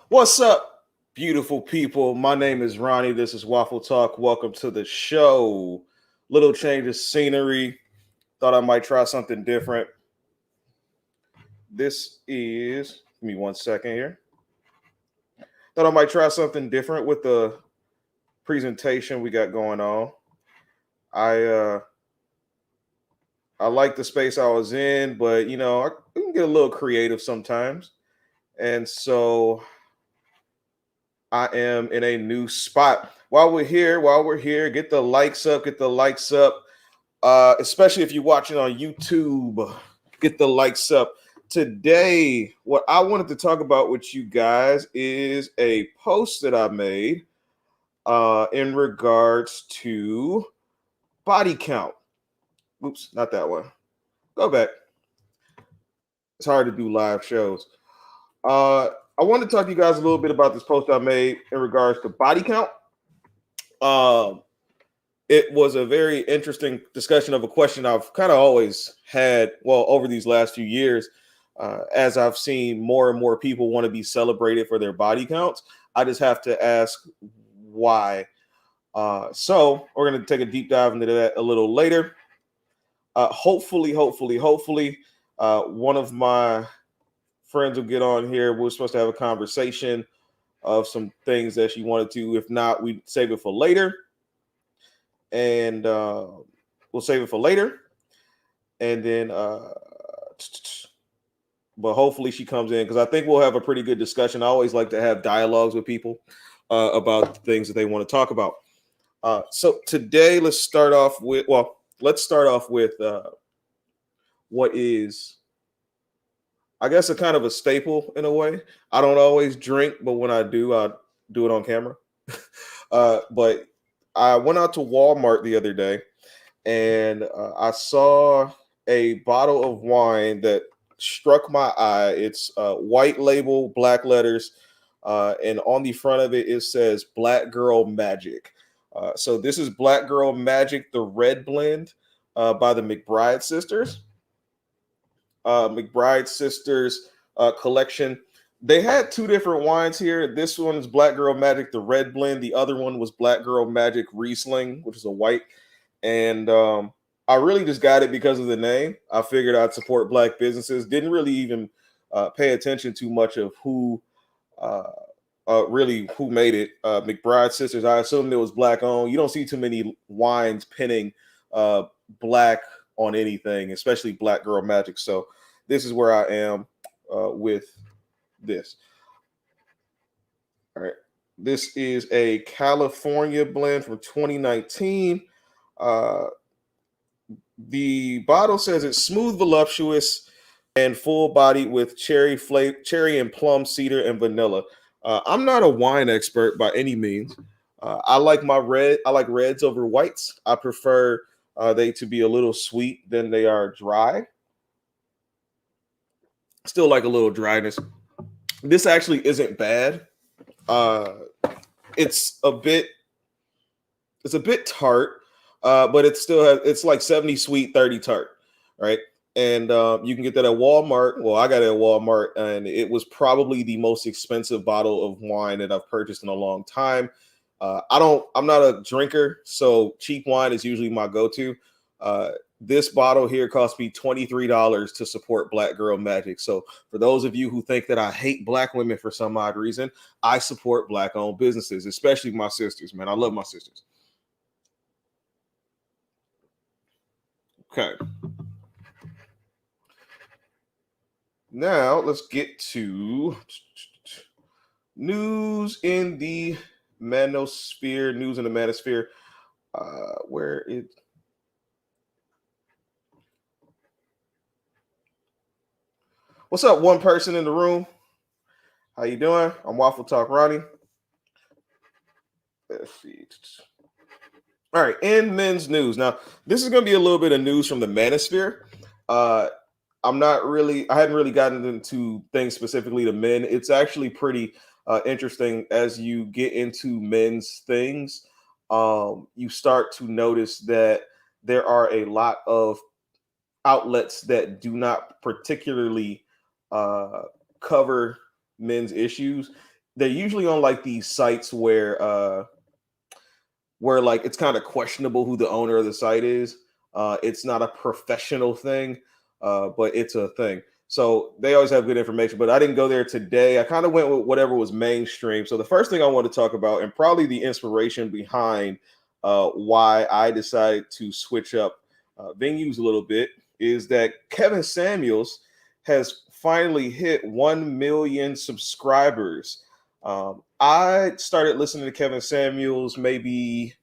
What's up, beautiful people? My name is Ronnie. This is Waffle Talk. Welcome to the show. Little change of scenery. Thought I might try something different. This is, give me 1 second here. Thought I might try something different with the presentation we got going on. I uh I like the space I was in, but I can get a little creative sometimes. And so I am in a new spot. While we're here, get the likes up, get the likes up. Especially if you're watching on YouTube, get the likes up. Today, what I wanted to talk about with you guys is a post that I made in regards to body count. Oops, not that one. Go back. It's hard to do live shows. Uh, I wanted to talk to you guys a little bit about this post I made in regards to body count. Um, it was a very interesting discussion of a question I've kind of always had, well, over these last few years, as I've seen more and more people want to be celebrated for their body counts. I just have to ask why. So we're going to take a deep dive into that a little later. Hopefully, one of my friends will get on here. We're supposed to have a conversation of some things that she wanted to. If not, we save it for later. And we'll save it for later. And then, but hopefully she comes in because I think we'll have a pretty good discussion. I always like to have dialogues with people about things that they want to talk about. So today, let's start off with, what is, I guess, a kind of a staple in a way. I don't always drink, but when I do it on camera. But I went out to Walmart the other day and I saw a bottle of wine that struck my eye. It's white label, black letters, and on the front of it, it says Black Girl Magic. So this is Black Girl Magic, the red blend by the McBride sisters. McBride sisters collection. They had two different wines here. This one is Black Girl Magic, the red blend. The other one was Black Girl Magic Riesling, which is a white. And I really just got it because of the name. I figured I'd support black businesses. Didn't really even pay attention too much of who really who made it. McBride Sisters. I assumed it was black owned. You don't see too many wines pinning black on anything, especially Black Girl Magic. So this is where I am with this. All right. This is a California blend from 2019. The bottle says it's smooth, voluptuous, and full body with cherry and plum, cedar, and vanilla. I'm not a wine expert by any means. I like reds over whites. I prefer they to be a little sweet than they are dry. Still like a little dryness. This actually isn't bad. Uh, it's a bit tart, but it's like 70 sweet, 30 tart, right? And you can get that at Walmart. Well, I got it at Walmart, and it was probably the most expensive bottle of wine that I've purchased in a long time. I'm not a drinker, so cheap wine is usually my go-to. This bottle here cost me $23 to support Black Girl Magic. So for those of you who think that I hate black women for some odd reason, I support black-owned businesses, especially my sisters, man. I love my sisters. Okay. Now let's get to news in the manosphere. News in the manosphere. Where it What's up, one person in the room? How you doing? I'm Waffle Talk Ronnie. Let's see. All right, in men's news. Now, this is going to be a little bit of news from the manosphere. Uh, I hadn't really gotten into things specifically to men. It's actually pretty interesting as you get into men's things. You start to notice that there are a lot of outlets that do not particularly uh, cover men's issues. they're usually on like these sites where like it's kind of questionable who the owner of the site is. It's not a professional thing, but it's a thing. So they always have good information. But I didn't go there today. I kind of went with whatever was mainstream. So the first thing I want to talk about, and probably the inspiration behind why I decided to switch up venues a little bit, is that Kevin Samuels has finally hit 1 million subscribers. I started listening to Kevin Samuels maybe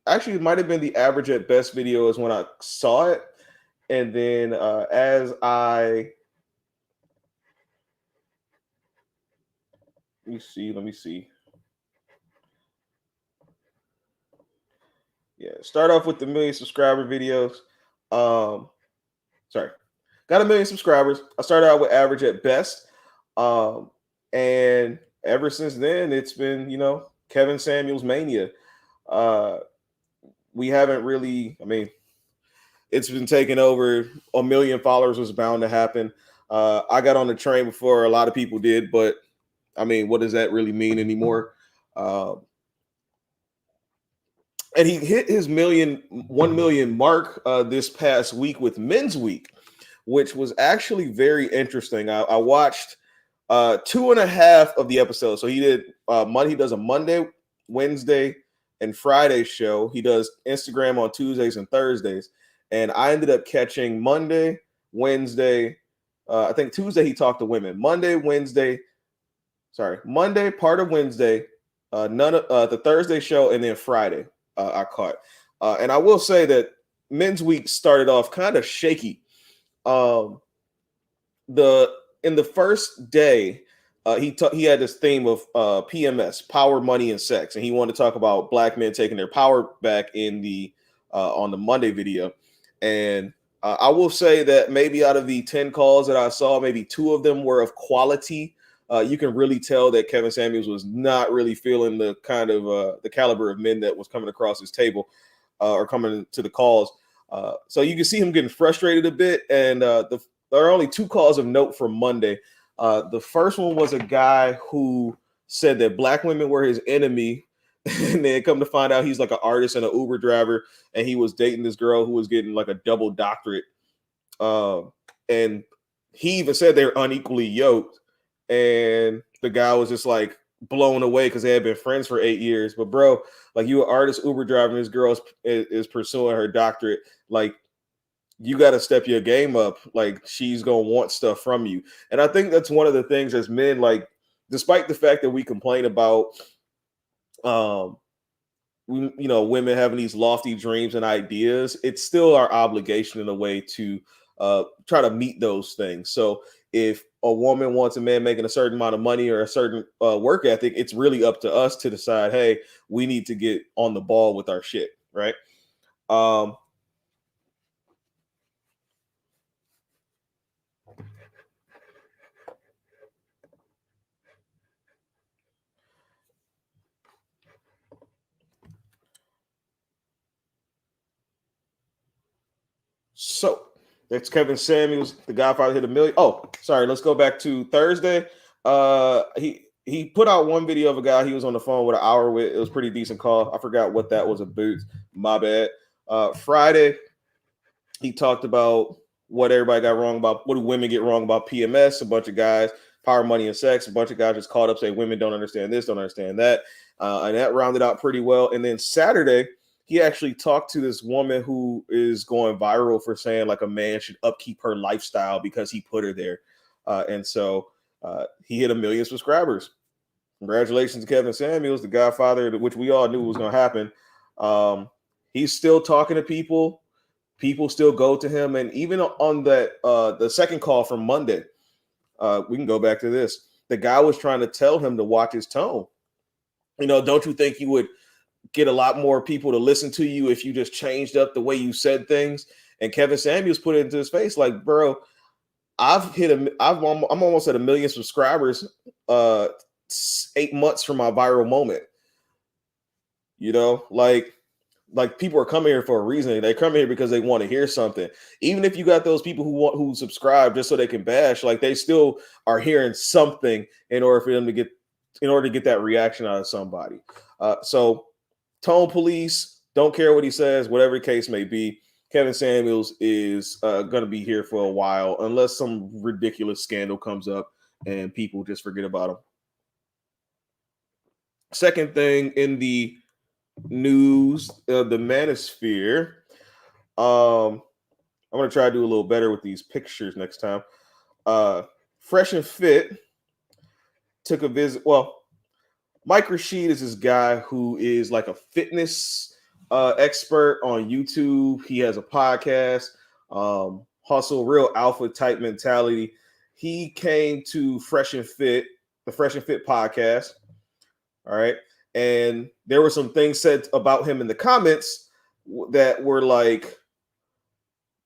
actually it might have been the average at best videos when I saw it. And then as I let me see. Yeah, start off with the million subscriber videos. Um, sorry, got a million subscribers. I started out with average at best. Um, and ever since then, it's been, Kevin Samuels mania. Uh, we haven't really, I mean, it's been taken over. A million followers was bound to happen. I got on the train before a lot of people did, but I mean, what does that really mean anymore? And he hit his 1 million mark this past week with Men's Week, which was actually very interesting. I watched 2.5 of the episodes. So he did Monday. He does a Monday, Wednesday, and Friday show. He does Instagram on Tuesdays and Thursdays. And I ended up catching Monday, Wednesday. I think Tuesday he talked to women. Monday, part of Wednesday, none of the Thursday show, and then Friday I caught. And I will say that Men's Week started off kind of shaky. In the first day, he had this theme of PMS, power, money, and sex, and he wanted to talk about black men taking their power back in the on the Monday video. And I will say that maybe out of the 10 calls that I saw, maybe 2 of them were of quality. You can really tell that Kevin Samuels was not really feeling the kind of the caliber of men that was coming across his table or coming to the calls. So you can see him getting frustrated a bit. And there are only 2 calls of note for Monday. The first one was a guy who said that black women were his enemy. And then come to find out he's like an artist and an Uber driver. And he was dating this girl who was getting like a double doctorate. And he even said they're unequally yoked. And the guy was just like blown away because they had been friends for 8 years. But bro, like, you an artist, Uber driving, this girl is pursuing her doctorate. Like, you got to step your game up. Like, she's gonna want stuff from you. And I think that's one of the things as men, like, despite the fact that we complain about women having these lofty dreams and ideas, it's still our obligation in a way to try to meet those things. So if a woman wants a man making a certain amount of money or a certain work ethic, it's really up to us to decide, hey, we need to get on the ball with our shit, right? So that's Kevin Samuels, the Godfather, hit 1 million. Oh, sorry. Let's go back to Thursday. He put out one video of a guy he was on the phone with an hour with. It was a pretty decent call. I forgot what that was about. My bad. Friday, he talked about what everybody got wrong about. What do women get wrong about PMS? A bunch of guys, power, money, and sex. A bunch of guys just caught up saying women don't understand this, don't understand that. And that rounded out pretty well. And then Saturday, he actually talked to this woman who is going viral for saying like a man should upkeep her lifestyle because he put her there. And so he hit 1 million subscribers. Congratulations to Kevin Samuels, the Godfather, which we all knew was going to happen. He's still talking to people. People still go to him. And even on that, the second call from Monday, we can go back to this. The guy was trying to tell him to watch his tone. Don't you think you would get a lot more people to listen to you if you just changed up the way you said things? And Kevin Samuels put it into his face like, bro, I'm almost at 1 million subscribers 8 months from my viral moment. Like, like people are coming here for a reason. They come here because they want to hear something. Even if you got those people who subscribe just so they can bash, like they still are hearing something in order for them to get that reaction out of somebody. So Tone Police, don't care what he says, whatever the case may be. Kevin Samuels is going to be here for a while unless some ridiculous scandal comes up and people just forget about him. Second thing in the news, the Manosphere. I'm going to try to do a little better with these pictures next time. Fresh and Fit took a visit. Well, Mike Rashid is this guy who is like a fitness expert on YouTube. He has a podcast, hustle, real alpha type mentality. He came to Fresh and Fit, the Fresh and Fit podcast. All right. And there were some things said about him in the comments that were like,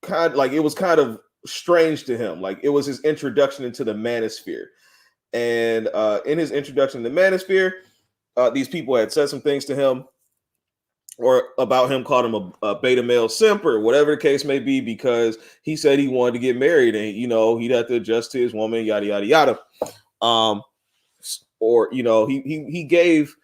it was kind of strange to him. Like it was his introduction into the Manosphere. And in his introduction to the Manosphere, these people had said some things to him or about him, called him a beta male simp or whatever the case may be, because he said he wanted to get married and, he'd have to adjust to his woman, yada, yada, yada. He gave,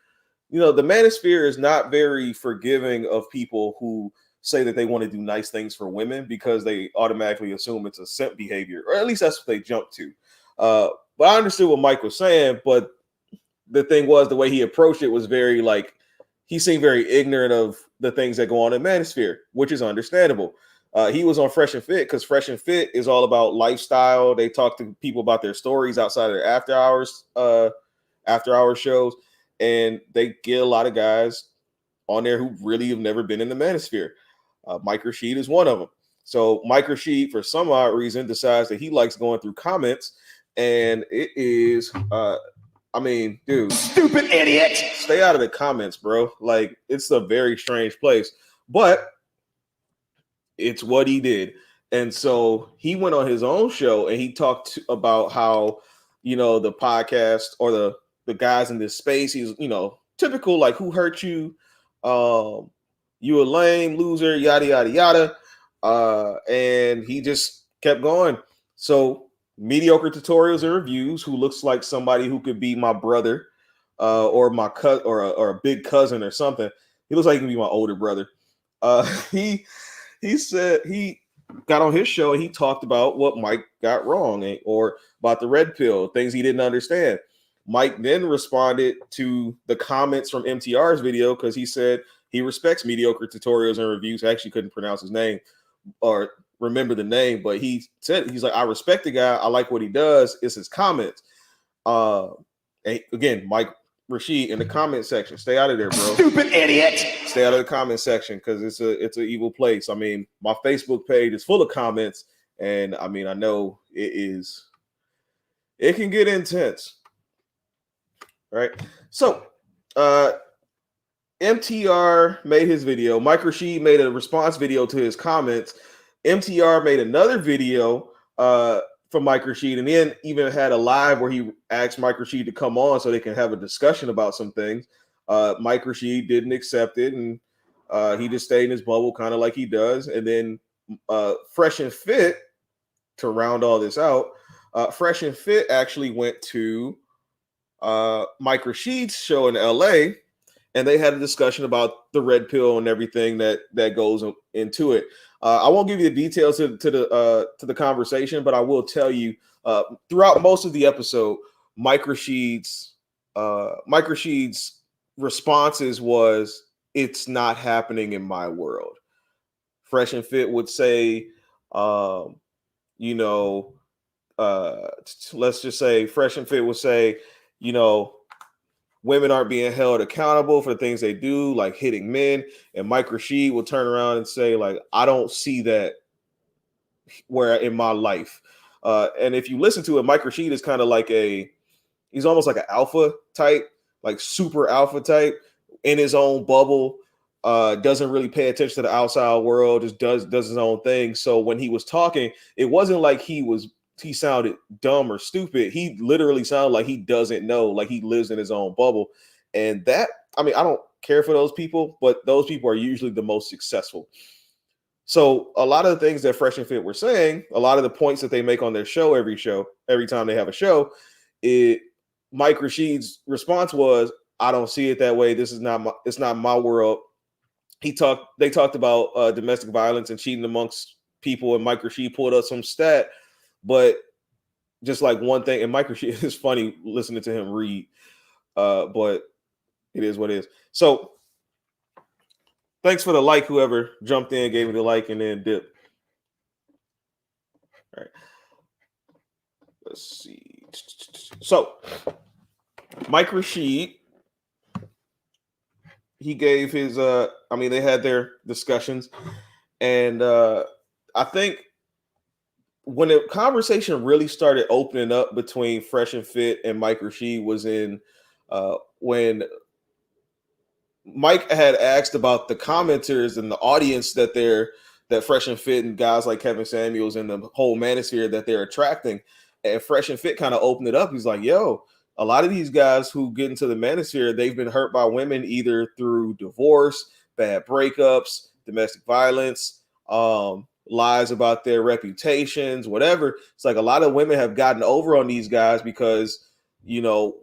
the Manosphere is not very forgiving of people who say that they want to do nice things for women because they automatically assume it's a simp behavior, or at least that's what they jump to. But I understood what Mike was saying, but the thing was, the way he approached it was very he seemed very ignorant of the things that go on in Manosphere, which is understandable. He was on Fresh and Fit because Fresh and Fit is all about lifestyle. They talk to people about their stories outside of their after hours shows, and they get a lot of guys on there who really have never been in the Manosphere. Mike Rashid is one of them. So Mike Rashid, for some odd reason, decides that he likes going through comments, and it is, dude, stupid idiot. Stay out of the comments, bro. Like, it's a very strange place, but it's what he did. And so he went on his own show and he talked about how, the podcast or the guys in this space, he's, typical, like, who hurt you? You a lame loser, yada, yada, yada. And he just kept going. So mediocre tutorials and reviews, who looks like somebody who could be my brother or my cousin or a big cousin or something. He looks like he can be my older brother. He said he got on his show and he talked about what Mike got wrong or about the red pill, things he didn't understand. Mike then responded to the comments from MTR's video because he said he respects mediocre tutorials and reviews. I actually couldn't pronounce his name or remember the name, but he said, he's like, I respect the guy. I like what he does. It's his comments. And again, Mike Rashid in the comment section. Stay out of there, bro. Stupid idiot. Stay out of the comment section because it's an evil place. I mean, my Facebook page is full of comments, and I know it can get intense. Right. So MTR made his video. Mike Rashid made a response video to his comments. MTR made another video for Mike Rashid, and then even had a live where he asked Mike Rashid to come on so they can have a discussion about some things. Mike Rashid didn't accept it, and he just stayed in his bubble, kind of like he does. And then Fresh and Fit, to round all this out, Fresh and Fit actually went to Mike Rashid's show in LA, and they had a discussion about the red pill and everything that goes into it. I won't give you the details to the conversation, but I will tell you throughout most of the episode, Mike Rashid's responses was, "It's not happening in my world." Fresh and Fit would say, let's just say Fresh and Fit would say, women aren't being held accountable for the things they do, like hitting men. And Mike Rashid will turn around and say, like, I don't see that where in my life. And if you listen to it, Mike Rashid is kind of like he's almost like an alpha type, like super alpha type in his own bubble, doesn't really pay attention to the outside world, just does his own thing. So when he was talking, it wasn't like he sounded dumb or stupid. He literally sounded like he doesn't know, like he lives in his own bubble. And that, I care for those people, but those people are usually the most successful. So a lot of the things that Fresh and Fit were saying, a lot of the points that they make on their every time they have a show, Mike Rashid's response was, I don't see it that way. It's not my world. They talked about domestic violence and cheating amongst people, and Mike Rashid pulled up some stat, but just like one thing, and Mike Rashid is funny listening to him read, but it is what it is. So thanks for the like, whoever jumped in, gave me the like, and then dip. All right. Let's see. So Mike Rashid, he gave his they had their discussions, and I think when the conversation really started opening up between Fresh and Fit and Mike Rashid was in when Mike had asked about the commenters and the audience that Fresh and Fit and guys like Kevin Samuels and the whole manosphere that they're attracting. And Fresh and Fit kind of opened it up. He's like, yo, a lot of these guys who get into the manosphere, they've been hurt by women either through divorce, bad breakups, domestic violence, lies about their reputations, whatever. It's like a lot of women have gotten over on these guys because,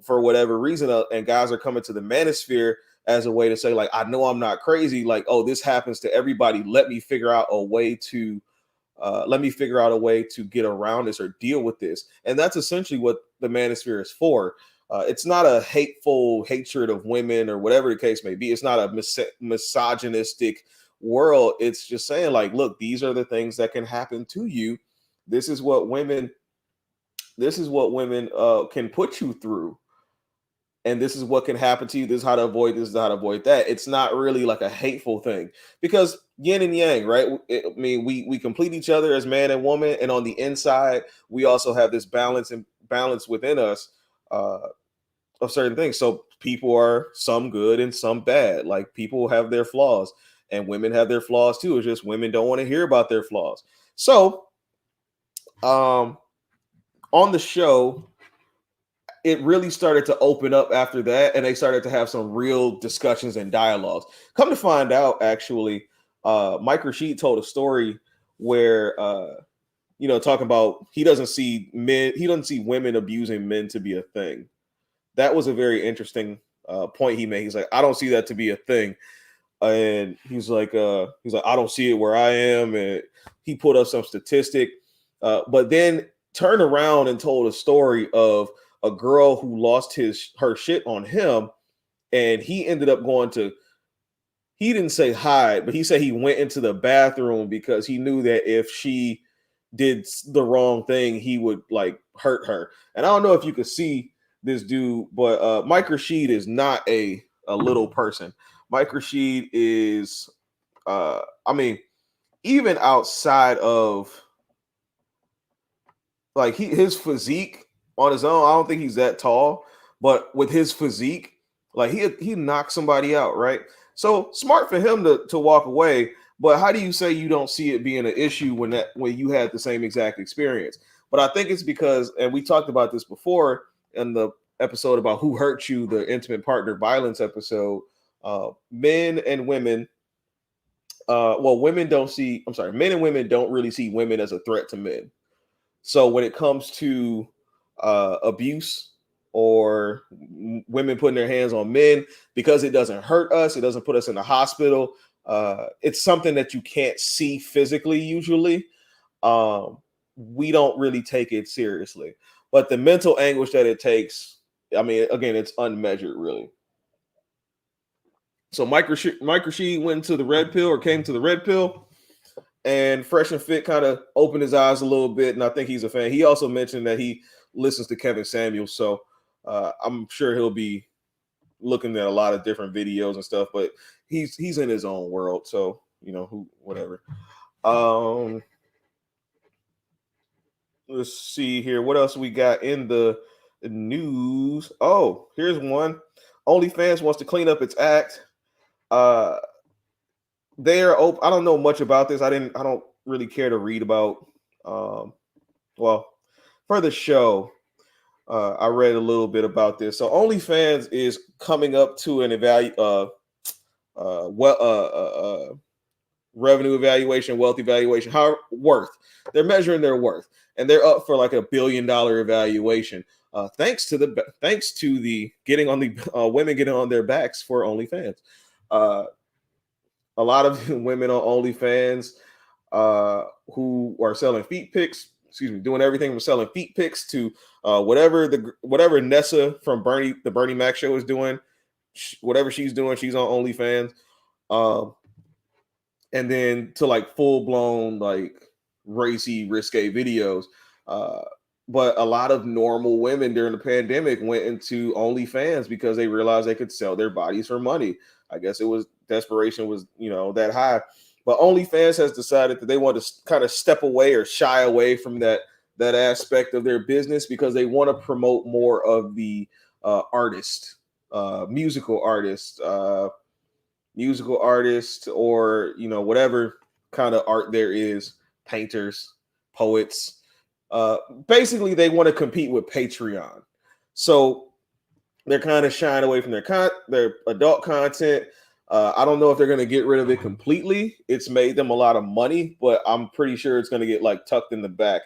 for whatever reason, and guys are coming to the manosphere as a way to say, like, I know I'm not crazy. Like, oh, this happens to everybody. Let me figure out a way to get around this or deal with this. And that's essentially what the manosphere is for. It's not a hateful hatred of women or whatever the case may be. It's not a misogynistic world. It's just saying, like, look, these are the things that can happen to you. This is what women can put you through. And this is what can happen to you. This is how to avoid this, is how to avoid that. It's not really like a hateful thing because yin and yang, right? We complete each other as man and woman. And on the inside, we also have this balance within us of certain things. So people are some good and some bad. Like people have their flaws and women have their flaws too. It's just women don't want to hear about their flaws. So on the show, it really started to open up after that, and they started to have some real discussions and dialogues. Come to find out, actually, Mike Rashid told a story where, talking about he doesn't see women abusing men to be a thing. That was a very interesting point he made. He's like, I don't see that to be a thing, and he's like, I don't see it where I am, and he put up some statistic, but then turned around and told a story of a girl who lost her shit on him, and he ended up he didn't say hide, but he said he went into the bathroom because he knew that if she did the wrong thing, he would like hurt her. And I don't know if you could see this dude, but Mike Rashid is not a little person. Mike Rashid is, even outside of like his physique, on his own, I don't think he's that tall, but with his physique, like he knocked somebody out, right? So smart for him to walk away. But how do you say you don't see it being an issue when you had the same exact experience? But I think it's because, and we talked about this before in the episode about who hurt you, the intimate partner violence episode. Men and women, men and women don't really see women as a threat to men. So when it comes to abuse or women putting their hands on men, because it doesn't hurt us, it doesn't put us in the hospital, it's something that you can't see physically usually, we don't really take it seriously. But the mental anguish that it takes, again, it's unmeasured really. So Mike Rashid went to the red pill, or came to the red pill, and Fresh and Fit kind of opened his eyes a little bit, and I think he's a fan. He also mentioned that he listens to Kevin Samuels, so I'm sure he'll be looking at a lot of different videos and stuff, but he's in his own world, so whatever. Let's see here, what else we got in the news. Oh, here's one. OnlyFans wants to clean up its act. They are open. I don't know much about this. I don't really care to read about. For the show, I read a little bit about this. So OnlyFans is coming up to an revenue evaluation, wealth evaluation, how worth. They're measuring their worth, and they're up for like $1 billion evaluation. Thanks to the getting on the women getting on their backs for OnlyFans. A lot of women on OnlyFans who are selling feet pics, doing everything from selling feet pics to whatever Nessa from the Bernie Mac show is doing, whatever she's doing, she's on OnlyFans. And then to like full blown like racy, risque videos. But a lot of normal women during the pandemic went into OnlyFans because they realized they could sell their bodies for money. I guess it was desperation was, that high. But OnlyFans has decided that they want to kind of step away or shy away from that aspect of their business because they want to promote more of the musical artist, or whatever kind of art there is, painters, poets. Basically, they want to compete with Patreon, so they're kind of shying away from their adult content. I don't know if they're going to get rid of it completely. It's made them a lot of money, but I'm pretty sure it's going to get like tucked in the back.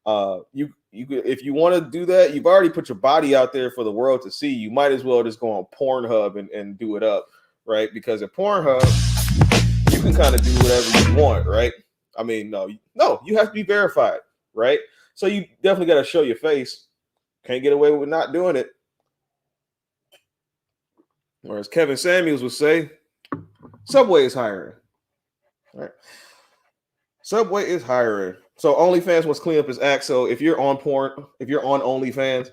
If you want to do that, you've already put your body out there for the world to see. You might as well just go on Pornhub and do it up, right? Because at Pornhub, you can kind of do whatever you want, right? I mean, no, you have to be verified, right? So you definitely got to show your face. Can't get away with not doing it. Or as Kevin Samuels would say, Subway is hiring. All right. Subway is hiring. So OnlyFans wants to clean up his act. So if you're on OnlyFans,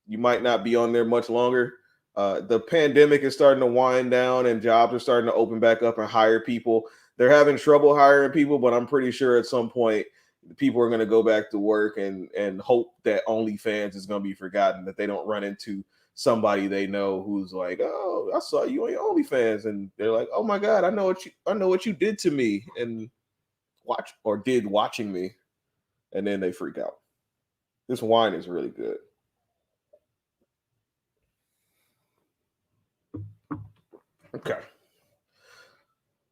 you might not be on there much longer. The pandemic is starting to wind down and jobs are starting to open back up and hire people. They're having trouble hiring people, but I'm pretty sure at some point people are going to go back to work and hope that OnlyFans is going to be forgotten, that they don't run into somebody they know who's like, oh, I saw you on your OnlyFans, and they're like, oh my God, I know what you did to me and watching me, and then they freak out. This wine is really good. Okay.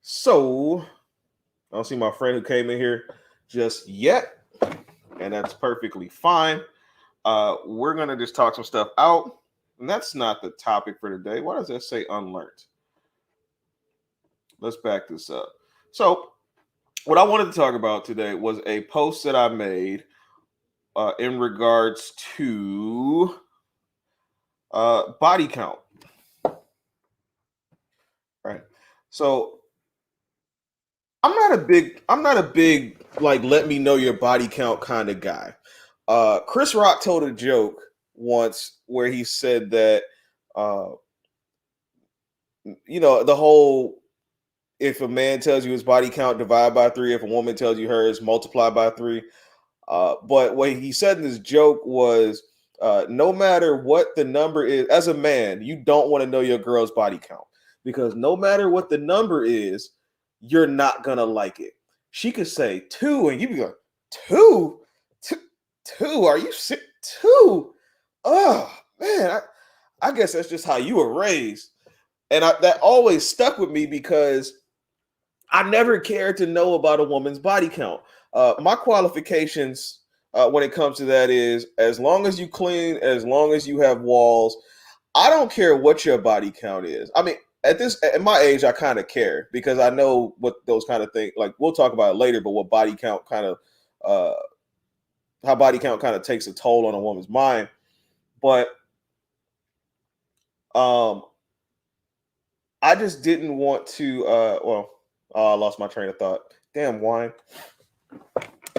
So I don't see my friend who came in here just yet, and that's perfectly fine. We're gonna just talk some stuff out, and that's not the topic for today. Why does that say unlearned? Let's back this up. So what I wanted to talk about today was a post that I made in regards to body count. Right. So I'm not a big like let me know your body count kind of guy. Chris Rock told a joke once where he said that the whole, if a man tells you his body count, divide by 3. If a woman tells you hers, multiply by 3. But what he said in this joke was, no matter what the number is, as a man, you don't want to know your girl's body count, because no matter what the number is, you're not gonna like it. She could say 2, and you be like, 2? 2? Are you sick? 2? Oh man, I guess that's just how you were raised. And that always stuck with me because I never cared to know about a woman's body count. My qualifications when it comes to that is, as long as you clean, as long as you have walls, I don't care what your body count is. I mean, at my age, I kind of care because I know what those kind of things, like we'll talk about it later, but what body count kind of, how body count kind of takes a toll on a woman's mind. But I just didn't want to, I lost my train of thought. Damn wine.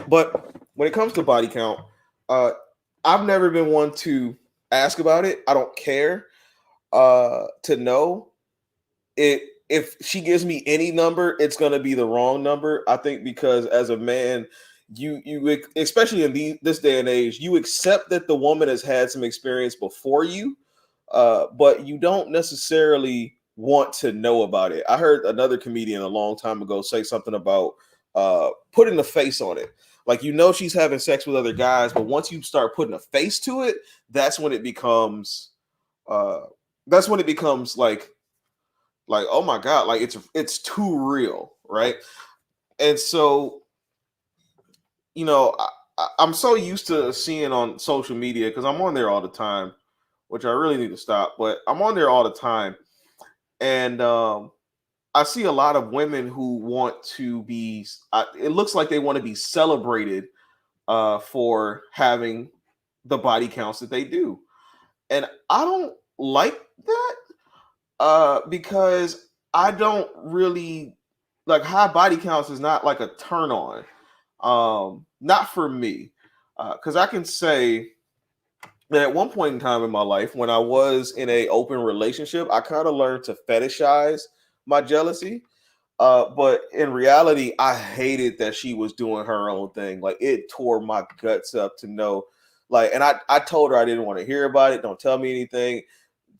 But when it comes to body count, I've never been one to ask about it. I don't care to know it. If she gives me any number, it's going to be the wrong number. I think because as a man, you especially in this day and age, you accept that the woman has had some experience before you, but you don't necessarily want to know about it. I heard another comedian a long time ago say something about putting a face on it. Like, she's having sex with other guys, but once you start putting a face to it, that's when it becomes like Like, oh my God, like it's too real, right? And so, I'm so used to seeing on social media because I'm on there all the time, which I really need to stop, but I'm on there all the time. And I see a lot of women who want to be, it looks like they want to be celebrated for having the body counts that they do. And I don't like that because I don't really like high body counts is not like a turn on. Not for me. Because I can say that at one point in time in my life, when I was in a open relationship, I kind of learned to fetishize my jealousy. But in reality, I hated that she was doing her own thing. Like it tore my guts up to know. Like, and I told her I didn't want to hear about it. Don't tell me anything.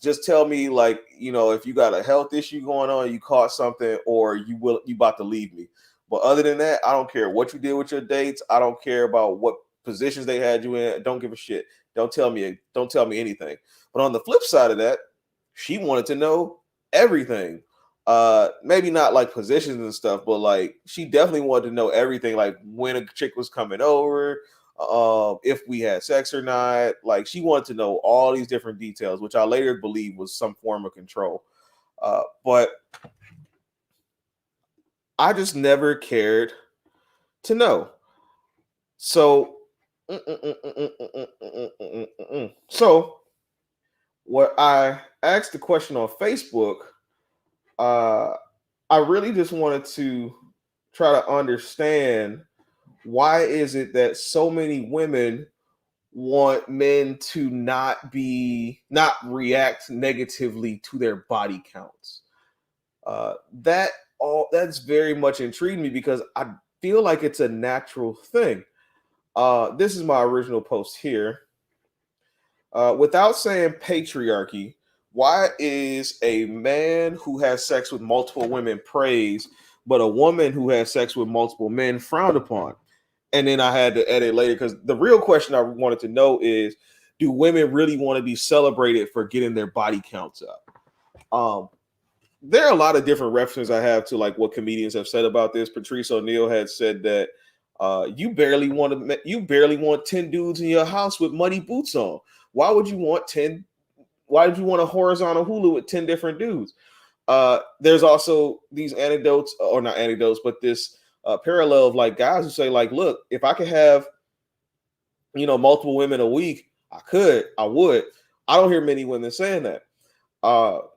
Just tell me, like, if you got a health issue going on, you caught something, or you about to leave me. But other than that, I don't care what you did with your dates. I don't care about what positions they had you in. Don't give a shit. Don't tell me anything. But on the flip side of that, she wanted to know everything. Maybe not like positions and stuff, but like she definitely wanted to know everything, like when a chick was coming over, if we had sex or not. Like she wanted to know all these different details, which I later believe was some form of control. But I just never cared to know. So, so what I asked the question on Facebook, uh, I really just wanted to try to understand why is it that so many women want men to not react negatively to their body counts. That's very much intrigued me because I feel like it's a natural thing. This is my original post here. Without saying patriarchy, why is a man who has sex with multiple women praised, but a woman who has sex with multiple men frowned upon? And then I had to edit later because the real question I wanted to know is, do women really want to be celebrated for getting their body counts up? There are a lot of different references I have to like what comedians have said about this. Patrice O'Neal had said that you barely want 10 dudes in your house with muddy boots on. Why would you want 10? Why would you want a horizontal hula with 10 different dudes? There's also these anecdotes, or not anecdotes, but this parallel of like guys who say, like, look, if I could have, multiple women a week, I would. I don't hear many women saying that.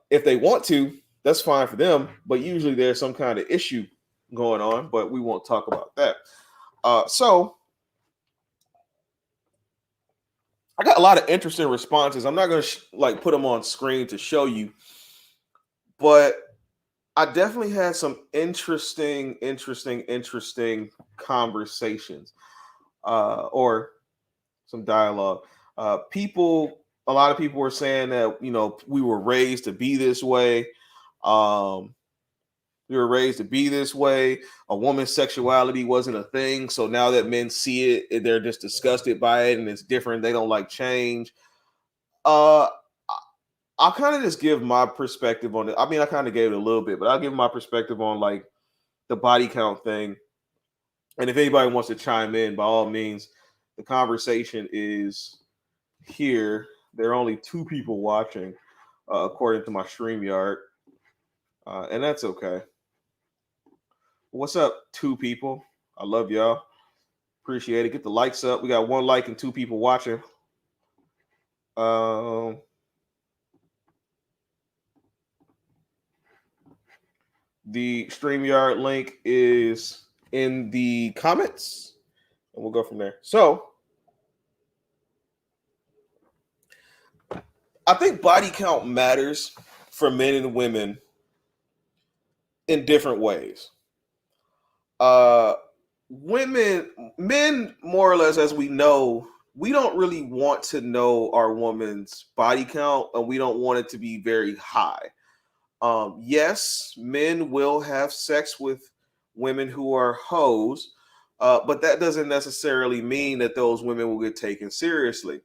If they want to, that's fine for them, but usually there's some kind of issue going on, but we won't talk about that. So I got a lot of interesting responses. I'm not going to put them on screen to show you, but I definitely had some interesting conversations or some dialogue. A lot of people were saying that, we were raised to be this way. We were raised to be this way. A woman's sexuality wasn't a thing. So now that men see it, they're just disgusted by it and it's different. They don't like change. Uh, I'll kind of just give my perspective on it. I mean, I kind of gave it a little bit, but I'll give my perspective on like the body count thing. And if anybody wants to chime in, by all means, the conversation is here. There are only 2 people watching, according to my StreamYard. And that's okay. What's up, 2 people? I love y'all. Appreciate it. Get the likes up. We got 1 like and 2 people watching. The StreamYard link is in the comments, and we'll go from there. So, I think body count matters for men and women in different ways. Men, more or less, as we know, we don't really want to know our woman's body count, and we don't want it to be very high. Yes, men will have sex with women who are hoes, but that doesn't necessarily mean that those women will get taken seriously.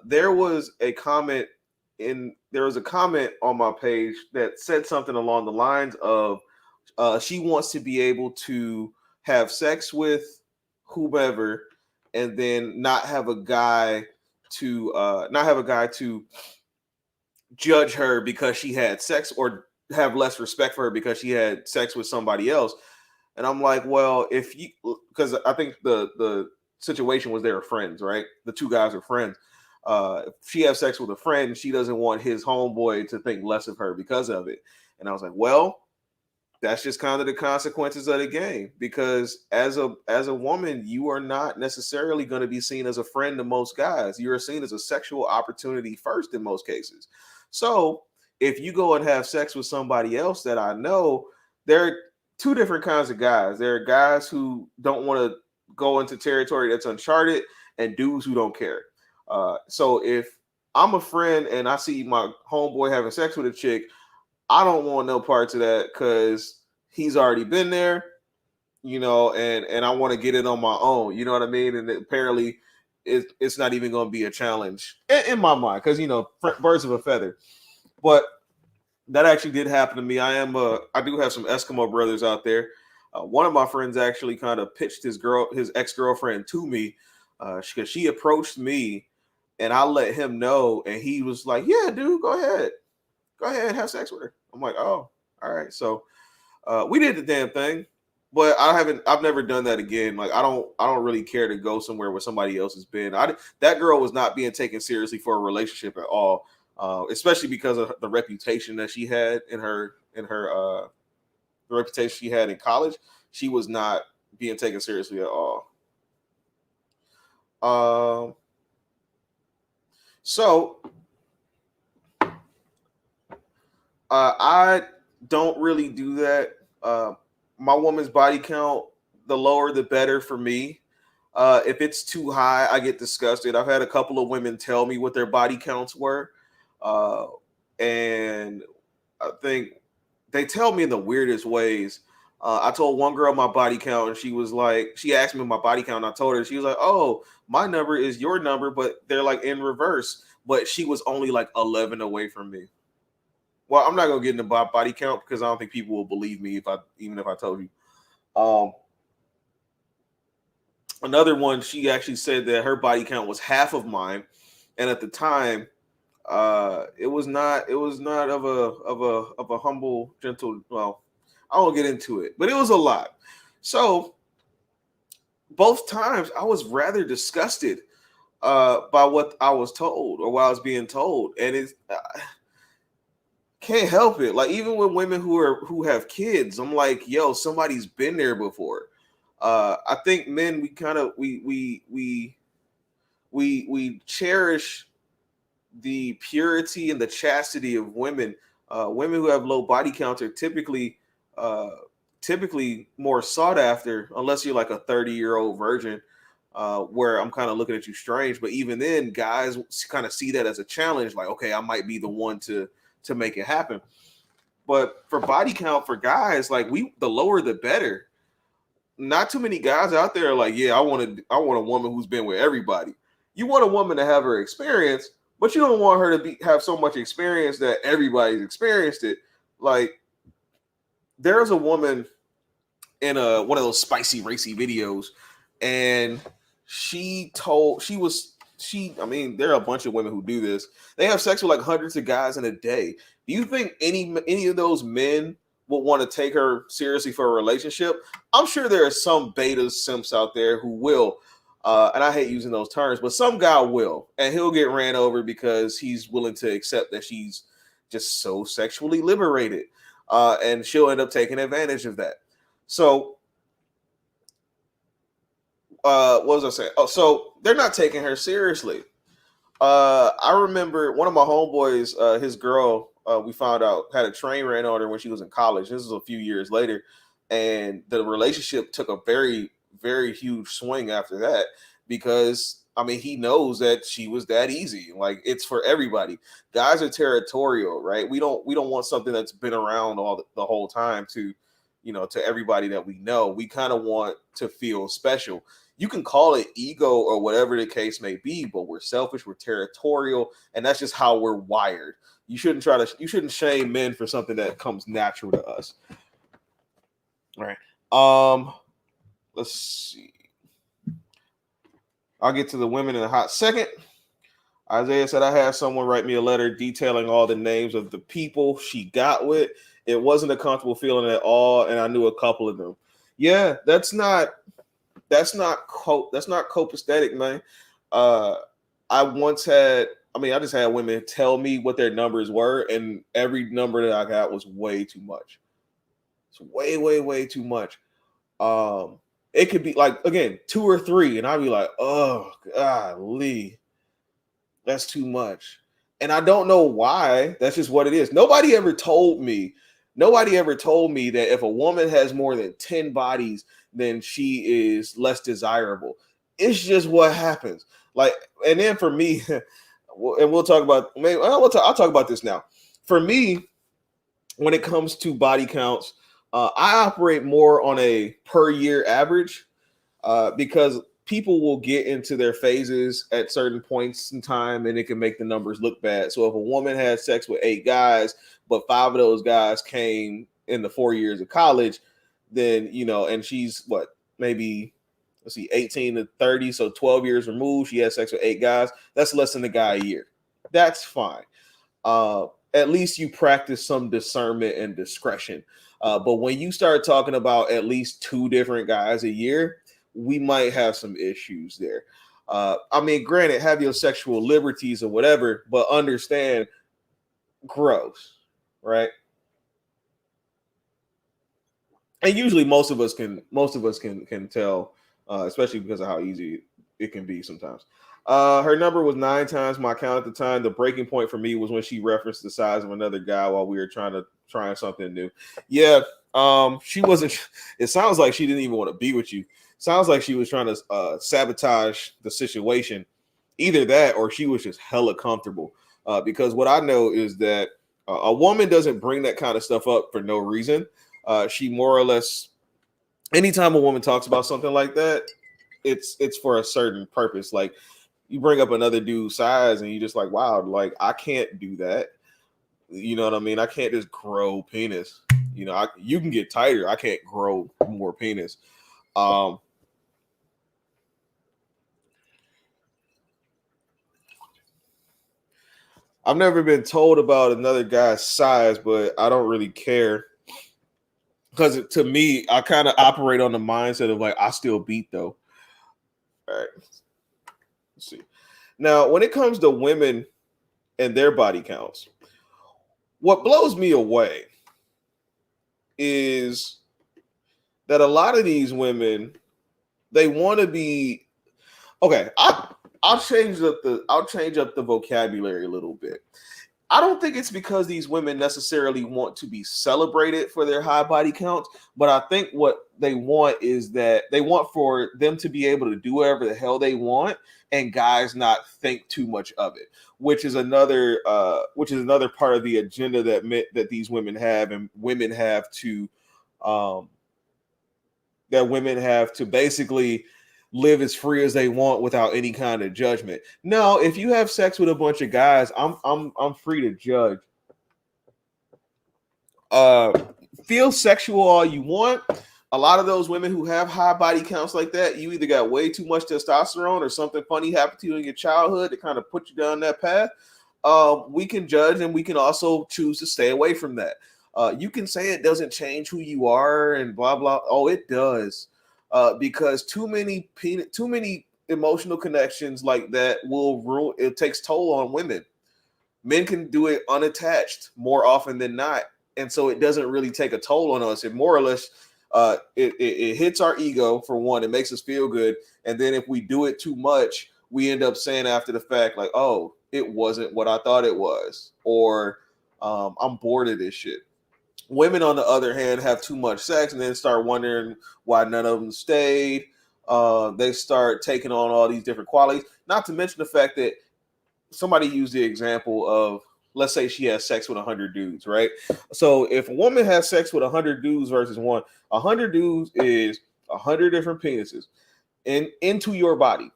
There was a comment there was a comment on my page that said something along the lines of she wants to be able to have sex with whomever and then not have a guy to judge her because she had sex, or have less respect for her because she had sex with somebody else. And I'm like, well, if you, because I think the situation was they were friends, right? The two guys are friends. If she has sex with a friend, she doesn't want his homeboy to think less of her because of it. And I was like, well, that's just kind of the consequences of the game, because as a woman, you are not necessarily going to be seen as a friend to most guys. You're seen as a sexual opportunity first in most cases. So if you go and have sex with somebody else that I know, there are two different kinds of guys. There are guys who don't want to go into territory that's uncharted, and dudes who don't care. So if I'm a friend and I see my homeboy having sex with a chick, I don't want no parts of that because he's already been there, and I want to get it on my own. You know what I mean? And apparently, it's not even going to be a challenge in my mind because birds of a feather. But that actually did happen to me. I do have some Eskimo brothers out there. One of my friends actually kind of pitched his ex-girlfriend to me because she approached me, and I let him know, and he was like, "Yeah, dude, go ahead, have sex with her." I'm like, "Oh, all right." So we did the damn thing, but I've never done that again. Like, I don't really care to go somewhere where somebody else has been. That girl was not being taken seriously for a relationship at all, especially because of the reputation that she had the reputation she had in college. She was not being taken seriously at all. So I don't really do that. My woman's body count, the lower the better for me. If it's too high, I get disgusted. I've had a couple of women tell me what their body counts were, and I think they tell me in the weirdest ways. I told one girl my body count, and she asked me my body count, and I told her. She was like, "Oh, my number is your number, but they're like in reverse." But she was only like 11 away from me. Well, I'm not gonna get into body count because I don't think people will believe me even if I told you. Another one, she actually said that her body count was half of mine, and at the time, it was not of a humble, gentle. Well, I won't get into it, but it was a lot. So both times, I was rather disgusted by what I was told or what I was being told, and it's. Can't help it. Like, even with women who have kids, I'm like, yo, somebody's been there before. I think men, we kind of we cherish the purity and the chastity of women. Women who have low body counts are typically more sought after, unless you're like a 30-year-old virgin, where I'm kind of looking at you strange. But even then, guys kind of see that as a challenge. Like, okay, I might be the one to make it happen. But for body count for guys, like, the lower the better. Not too many guys out there are like, yeah, I want a woman who's been with everybody. You want a woman to have her experience, but you don't want her to have so much experience that everybody's experienced it. Like, there's a woman in one of those spicy racy videos, and I mean, there are a bunch of women who do this. They have sex with like hundreds of guys in a day. Do you think any of those men would want to take her seriously for a relationship? I'm sure there are some beta simps out there who will, and I hate using those terms, but some guy will, and he'll get ran over because he's willing to accept that she's just so sexually liberated, and she'll end up taking advantage of that. So what was I saying? Oh, so they're not taking her seriously. I remember one of my homeboys, his girl, we found out had a train ran on her when she was in college. This was a few years later, and the relationship took a very, very huge swing after that because, I mean, he knows that she was that easy. Like, it's for everybody. Guys are territorial, right? We don't want something that's been around the whole time to everybody that we know. We kind of want to feel special. You can call it ego or whatever the case may be, but we're selfish, we're territorial, and that's just how we're wired. You shouldn't shame men for something that comes natural to us. All right. Let's see. I'll get to the women in a hot second. Isaiah said, I had someone write me a letter detailing all the names of the people she got with. It wasn't a comfortable feeling at all, and I knew a couple of them. Yeah, that's not copacetic, man. I just had women tell me what their numbers were, and every number that I got was way too much. It's way, way, way too much. It could be like, again, 2 or 3, and I'd be like, oh, golly, that's too much. And I don't know why. That's just what it is. Nobody ever told me that if a woman has more than 10 bodies, then she is less desirable. It's just what happens. Like, and then for me, and we'll talk about, I'll talk about this now. For me, when it comes to body counts, I operate more on a per year average because people will get into their phases at certain points in time, and it can make the numbers look bad. So if a woman had sex with 8 guys, but 5 of those guys came in the 4 years of college, then, and she's maybe 18 to 30, so 12 years removed, she had sex with 8 guys. That's less than a guy a year. That's fine. At least you practice some discernment and discretion. But when you start talking about at least 2 different guys a year, we might have some issues there. Granted, have your sexual liberties or whatever, but understand, gross, right? And usually most of us can tell, especially because of how easy it can be sometimes. Her number was 9 times my count at the time. The breaking point for me was when she referenced the size of another guy while we were trying something new. Yeah, she wasn't. It sounds like she didn't even want to be with you. Sounds like she was trying to sabotage the situation. Either that, or she was just hella comfortable. Because what I know is that a woman doesn't bring that kind of stuff up for no reason. She more or less, anytime a woman talks about something like that, it's for a certain purpose. Like, you bring up another dude's size and you just like, wow, like, I can't do that. You know what I mean? I can't just grow penis. You can get tighter. I can't grow more penis. I've never been told about another guy's size, but I don't really care. Because to me, I kind of operate on the mindset of like, I still beat though. All right. Let's see. Now, when it comes to women and their body counts, what blows me away is that a lot of these women, they want to be okay. I'll change up the vocabulary a little bit. I don't think it's because these women necessarily want to be celebrated for their high body counts, but I think what they want is that they want for them to be able to do whatever the hell they want and guys not think too much of it, which is another part of the agenda that these women have, and women have to basically live as free as they want without any kind of judgment. No, if you have sex with a bunch of guys, I'm free to judge. Feel sexual all you want. A lot of those women who have high body counts like that, you either got way too much testosterone or something funny happened to you in your childhood to kind of put you down that path. We can judge, and we can also choose to stay away from that. You can say it doesn't change who you are and blah blah. Oh, it does. Because too many emotional connections like that will ruin. It takes toll on women. Men can do it unattached more often than not, and so it doesn't really take a toll on us. It more or less, it hits our ego for one. It makes us feel good, and then if we do it too much, we end up saying after the fact, like, "Oh, it wasn't what I thought it was," or "I'm bored of this shit." Women, on the other hand, have too much sex and then start wondering why none of them stayed. They start taking on all these different qualities. Not to mention the fact that somebody used the example of, let's say she has sex with 100 dudes, right? So if a woman has sex with 100 dudes versus 100 dudes is 100 different penises. into your body.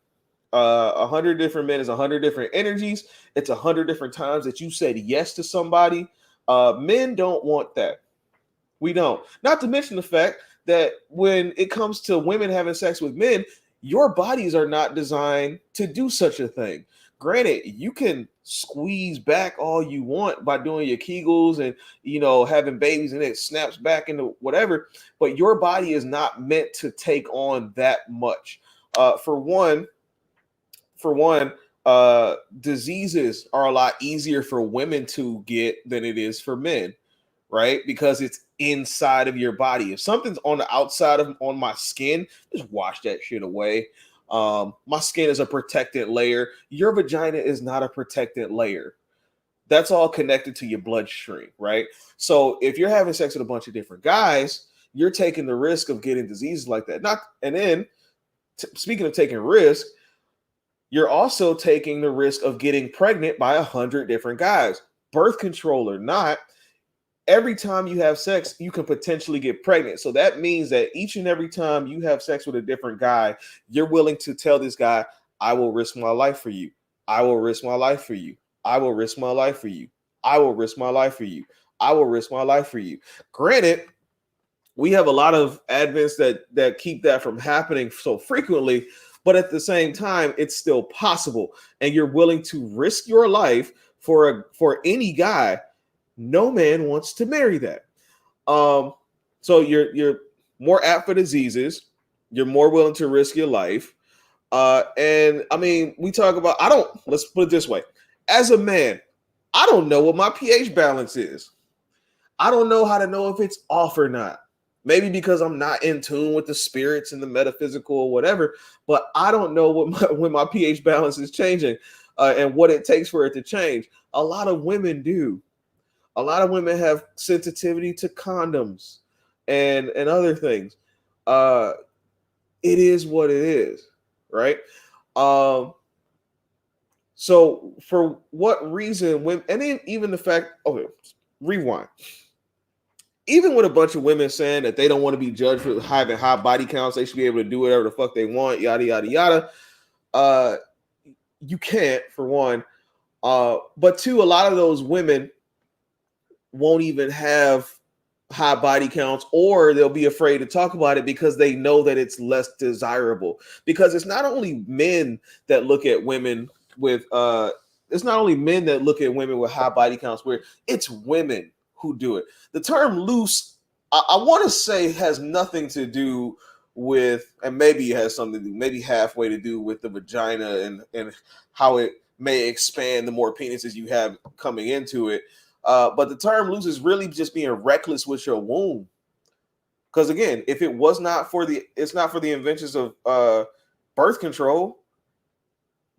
100 different men is 100 different energies. It's 100 different times that you said yes to somebody. Men don't want that. We don't. Not to mention the fact that when it comes to women having sex with men, your bodies are not designed to do such a thing. Granted, you can squeeze back all you want by doing your Kegels and having babies and it snaps back into whatever, but your body is not meant to take on that much. For one, diseases are a lot easier for women to get than it is for men, right? Because it's inside of your body. If something's on the outside of on my skin, just wash that shit away. My skin is a protected layer. Your vagina is not a protected layer. That's all connected to your bloodstream, right? So if you're having sex with a bunch of different guys, you're taking the risk of getting diseases like that. Speaking of taking risk, you're also taking the risk of getting pregnant by 100 different guys. Birth control or not, every time you have sex, you can potentially get pregnant. So that means that each and every time you have sex with a different guy, you're willing to tell this guy, I will risk my life for you. I will risk my life for you. I will risk my life for you. I will risk my life for you. I will risk my life for you. Granted, we have a lot of advents that keep that from happening so frequently, but at the same time, it's still possible. And you're willing to risk your life for any guy. No man wants to marry that. So you're more apt for diseases. You're more willing to risk your life. And I mean, we talk about, let's put it this way. As a man, I don't know what my pH balance is. I don't know how to know if it's off or not. Maybe because I'm not in tune with the spirits and the metaphysical or whatever, but I don't know when my pH balance is changing and what it takes for it to change. A lot of women do. A lot of women have sensitivity to condoms and other things. It is what it is, right? So for what reason, and then even the fact, okay, rewind. Even with a bunch of women saying that they don't want to be judged for having high body counts, they should be able to do whatever the fuck they want, yada, yada, yada. You can't, for one. But two, a lot of those women won't even have high body counts, or they'll be afraid to talk about it because they know that it's less desirable. Because it's not only men that look at women with high body counts, where it's women who do it. The term loose, I want to say, has nothing to do with, and maybe it has something to do, maybe halfway to do with the vagina and how it may expand the more penises you have coming into it. But the term loose is really just being reckless with your womb. Because again, if it was not for it's not for the inventions of birth control,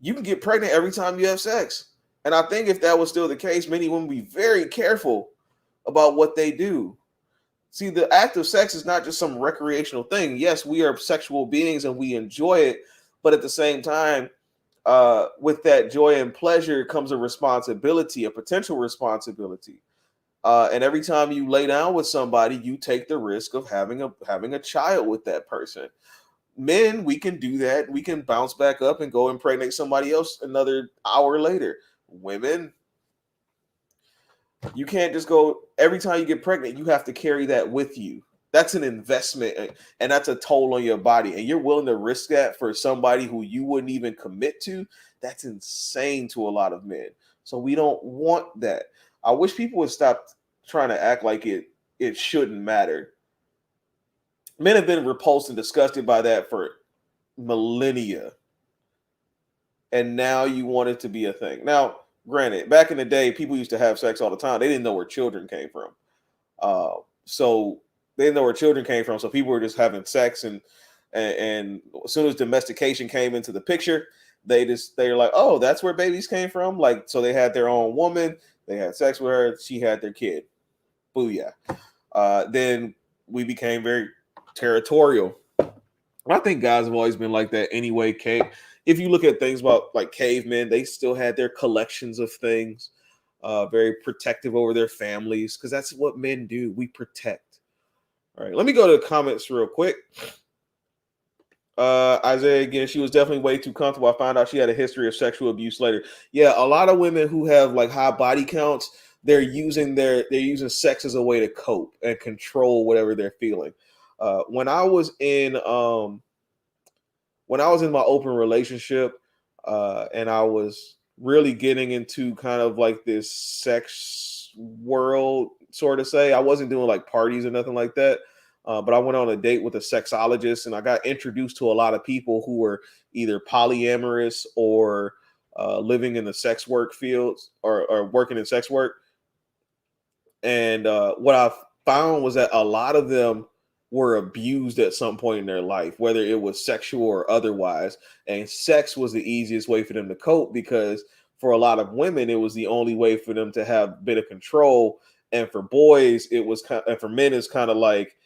you can get pregnant every time you have sex. And I think if that was still the case, many women would be very careful about what they do. See, the act of sex is not just some recreational thing. Yes, we are sexual beings and we enjoy it, but at the same time, with that joy and pleasure comes a responsibility, a potential responsibility. And every time you lay down with somebody, you take the risk of having a child with that person. Men, we can do that. We can bounce back up and go impregnate somebody else another hour later. Women, you can't just go every time you get pregnant, you have to carry that with you. That's an investment and that's a toll on your body. And you're willing to risk that for somebody who you wouldn't even commit to. That's insane to a lot of men. So we don't want that. I wish people would stop trying to act like it shouldn't matter. Men have been repulsed and disgusted by that for millennia. And now you want it to be a thing. Now, granted, back in the day, people used to have sex all the time. They didn't know where children came from. So they didn't know where children came from. So people were just having sex. And as soon as domestication came into the picture, they're like, oh, that's where babies came from. Like, so they had their own woman. They had sex with her. She had their kid. Booyah. Then we became very territorial. I think guys have always been like that anyway. If you look at things about like cavemen, they still had their collections of things, very protective over their families, because that's what men do. We protect. All right, let me go to the comments real quick. Isaiah again, she was definitely way too comfortable. I found out she had a history of sexual abuse later. Yeah, a lot of women who have like high body counts, they're using sex as a way to cope and control whatever they're feeling. When I was in my open relationship, and I was really getting into kind of like this sex world, sort of say, I wasn't doing like parties or nothing like that. But I went on a date with a sexologist, and I got introduced to a lot of people who were either polyamorous or living in the sex work fields, or working in sex work. And what I found was that a lot of them were abused at some point in their life, whether it was sexual or otherwise. And sex was the easiest way for them to cope, because for a lot of women, it was the only way for them to have a bit of control. And for boys, and for men, it's kind of like,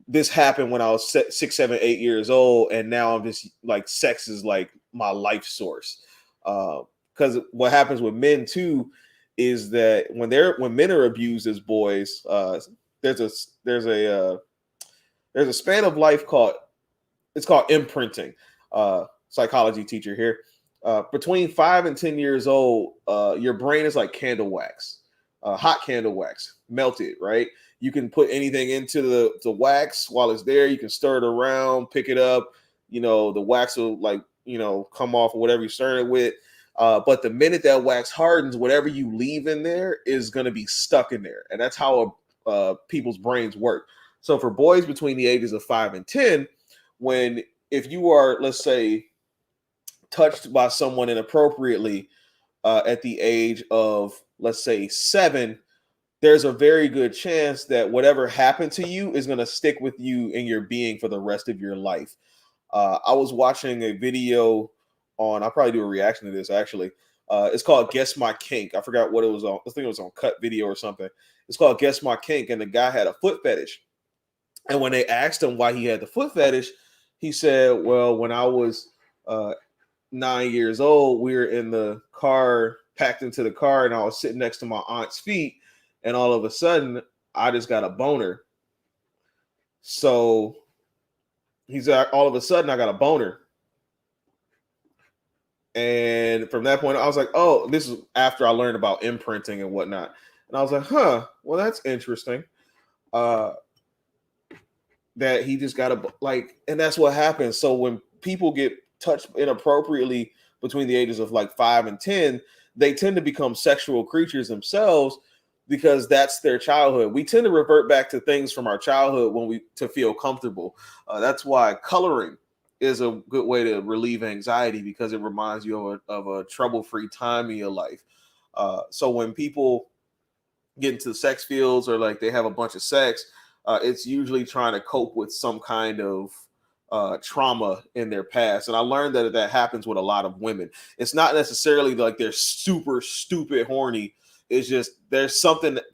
this happened when I was 6, 7, 8 years old, and now I'm just like, sex is like my life source. Because what happens with men too is that when men are abused as boys, there's a there's a there's a span of life called imprinting. Psychology teacher here. Between 5 and 10 years old, your brain is like candle wax, hot candle wax, melted, right? You can put anything into the wax while it's there. You can stir it around, pick it up. The wax will come off or whatever you stir it with. But the minute that wax hardens, whatever you leave in there is going to be stuck in there, and that's how people's brains work. So for boys between the ages of 5 and 10, if you are, let's say, touched by someone inappropriately at the age of, let's say, 7, there's a very good chance that whatever happened to you is going to stick with you in your being for the rest of your life. I was watching a video I'll probably do a reaction to this actually. It's called Guess My Kink. I forgot what it was on. I think it was on Cut Video or something. It's called Guess My Kink, and the guy had a foot fetish. And when they asked him why he had the foot fetish, he said, well, when I was 9 years old, we were in the car, packed into the car, and I was sitting next to my aunt's feet, and all of a sudden, I just got a boner. So he's like, all of a sudden, I got a boner. And from that point, I was like, oh, this is after I learned about imprinting and whatnot. And I was like, well, that's interesting. That he just got and that's what happens. So when people get touched inappropriately between the ages of like 5 and 10, they tend to become sexual creatures themselves, because that's their childhood. We tend to revert back to things from our childhood to feel comfortable. That's why coloring is a good way to relieve anxiety, because it reminds you of a trouble-free time in your life. So when people get into the sex fields, or like they have a bunch of sex, it's usually trying to cope with some kind of trauma in their past. And I learned that happens with a lot of women. It's not necessarily like they're super stupid horny. It's just there's something that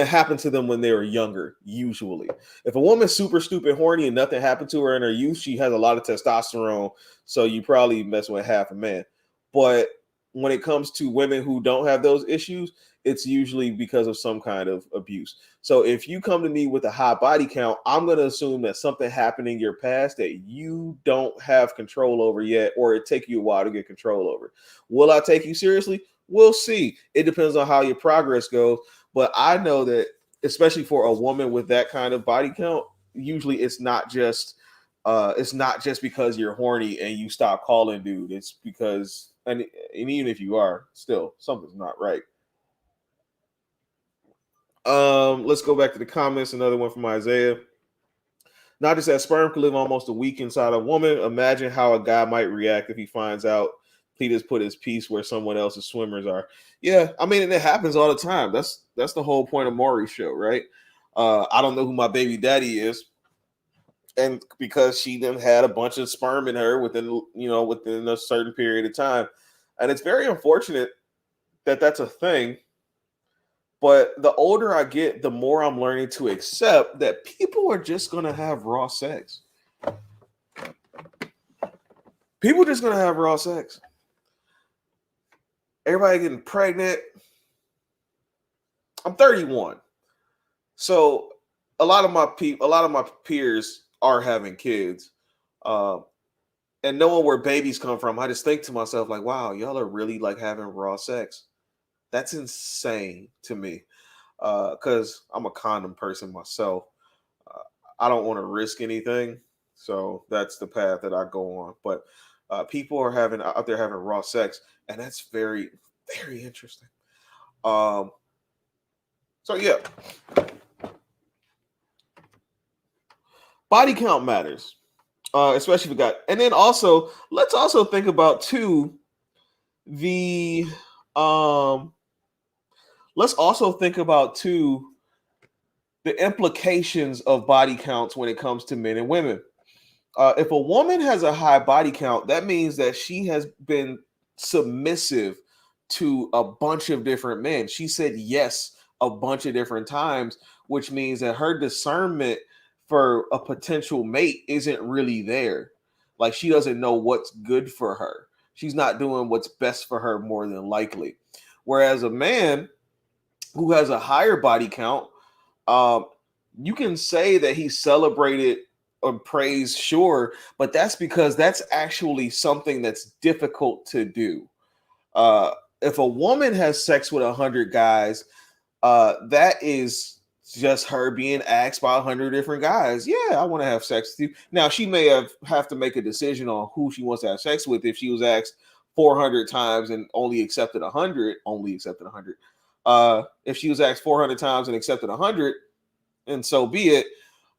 happened to them when they were younger. Usually, if a woman's super stupid horny and nothing happened to her in her youth, she has a lot of testosterone. So you probably mess with half a man. But when it comes to women who don't have those issues, it's usually because of some kind of abuse. So if you come to me with a high body count, I'm going to assume that something happened in your past that you don't have control over yet, or it take you a while to get control over. Will I take you seriously? We'll see. It depends on how your progress goes. But I know that, especially for a woman with that kind of body count, usually it's not just because you're horny and you stop calling dude. It's because, and even if you are, still something's not right. Let's go back to the comments. Another one from Isaiah. Not just that sperm can live almost a week inside a woman. Imagine how a guy might react if he finds out he just put his piece where someone else's swimmers are. Yeah, I mean, and it happens all the time. That's the whole point of Maury's show, right? I don't know who my baby daddy is, and because she then had a bunch of sperm in her within a certain period of time, and it's very unfortunate that that's a thing. But the older I get, the more I'm learning to accept that people are just going to have raw sex. People are just going to have raw sex. Everybody getting pregnant. I'm 31. So a lot of my peers are having kids. And knowing where babies come from, I just think to myself, like, wow, y'all are really like having raw sex. That's insane to me. Because I'm a condom person myself. Uh, I don't want to risk anything. So that's the path that I go on. But people are having out there having raw sex, and that's very, very interesting. Um, so yeah, body count matters, especially if we got. And then also, let's also think about too the. Um, let's also think about too the implications of body counts when it comes to men and women. If a woman has a high body count, that means that she has been submissive to a bunch of different men. She said yes a bunch of different times, which means that her discernment for a potential mate isn't really there. Like she doesn't know what's good for her. She's not doing what's best for her more than likely. Whereas a man who has a higher body count, um, you can say that he celebrated or praised, sure, but that's because that's actually something that's difficult to do. Uh, if a woman has sex with 100 guys, that is just her being asked by 100 different guys. Yeah, I want to have sex with you. Now she may have to make a decision on who she wants to have sex with. If she was asked 400 times and only accepted 100, only accepted 100. If she was asked 400 times and accepted 100, and so be it.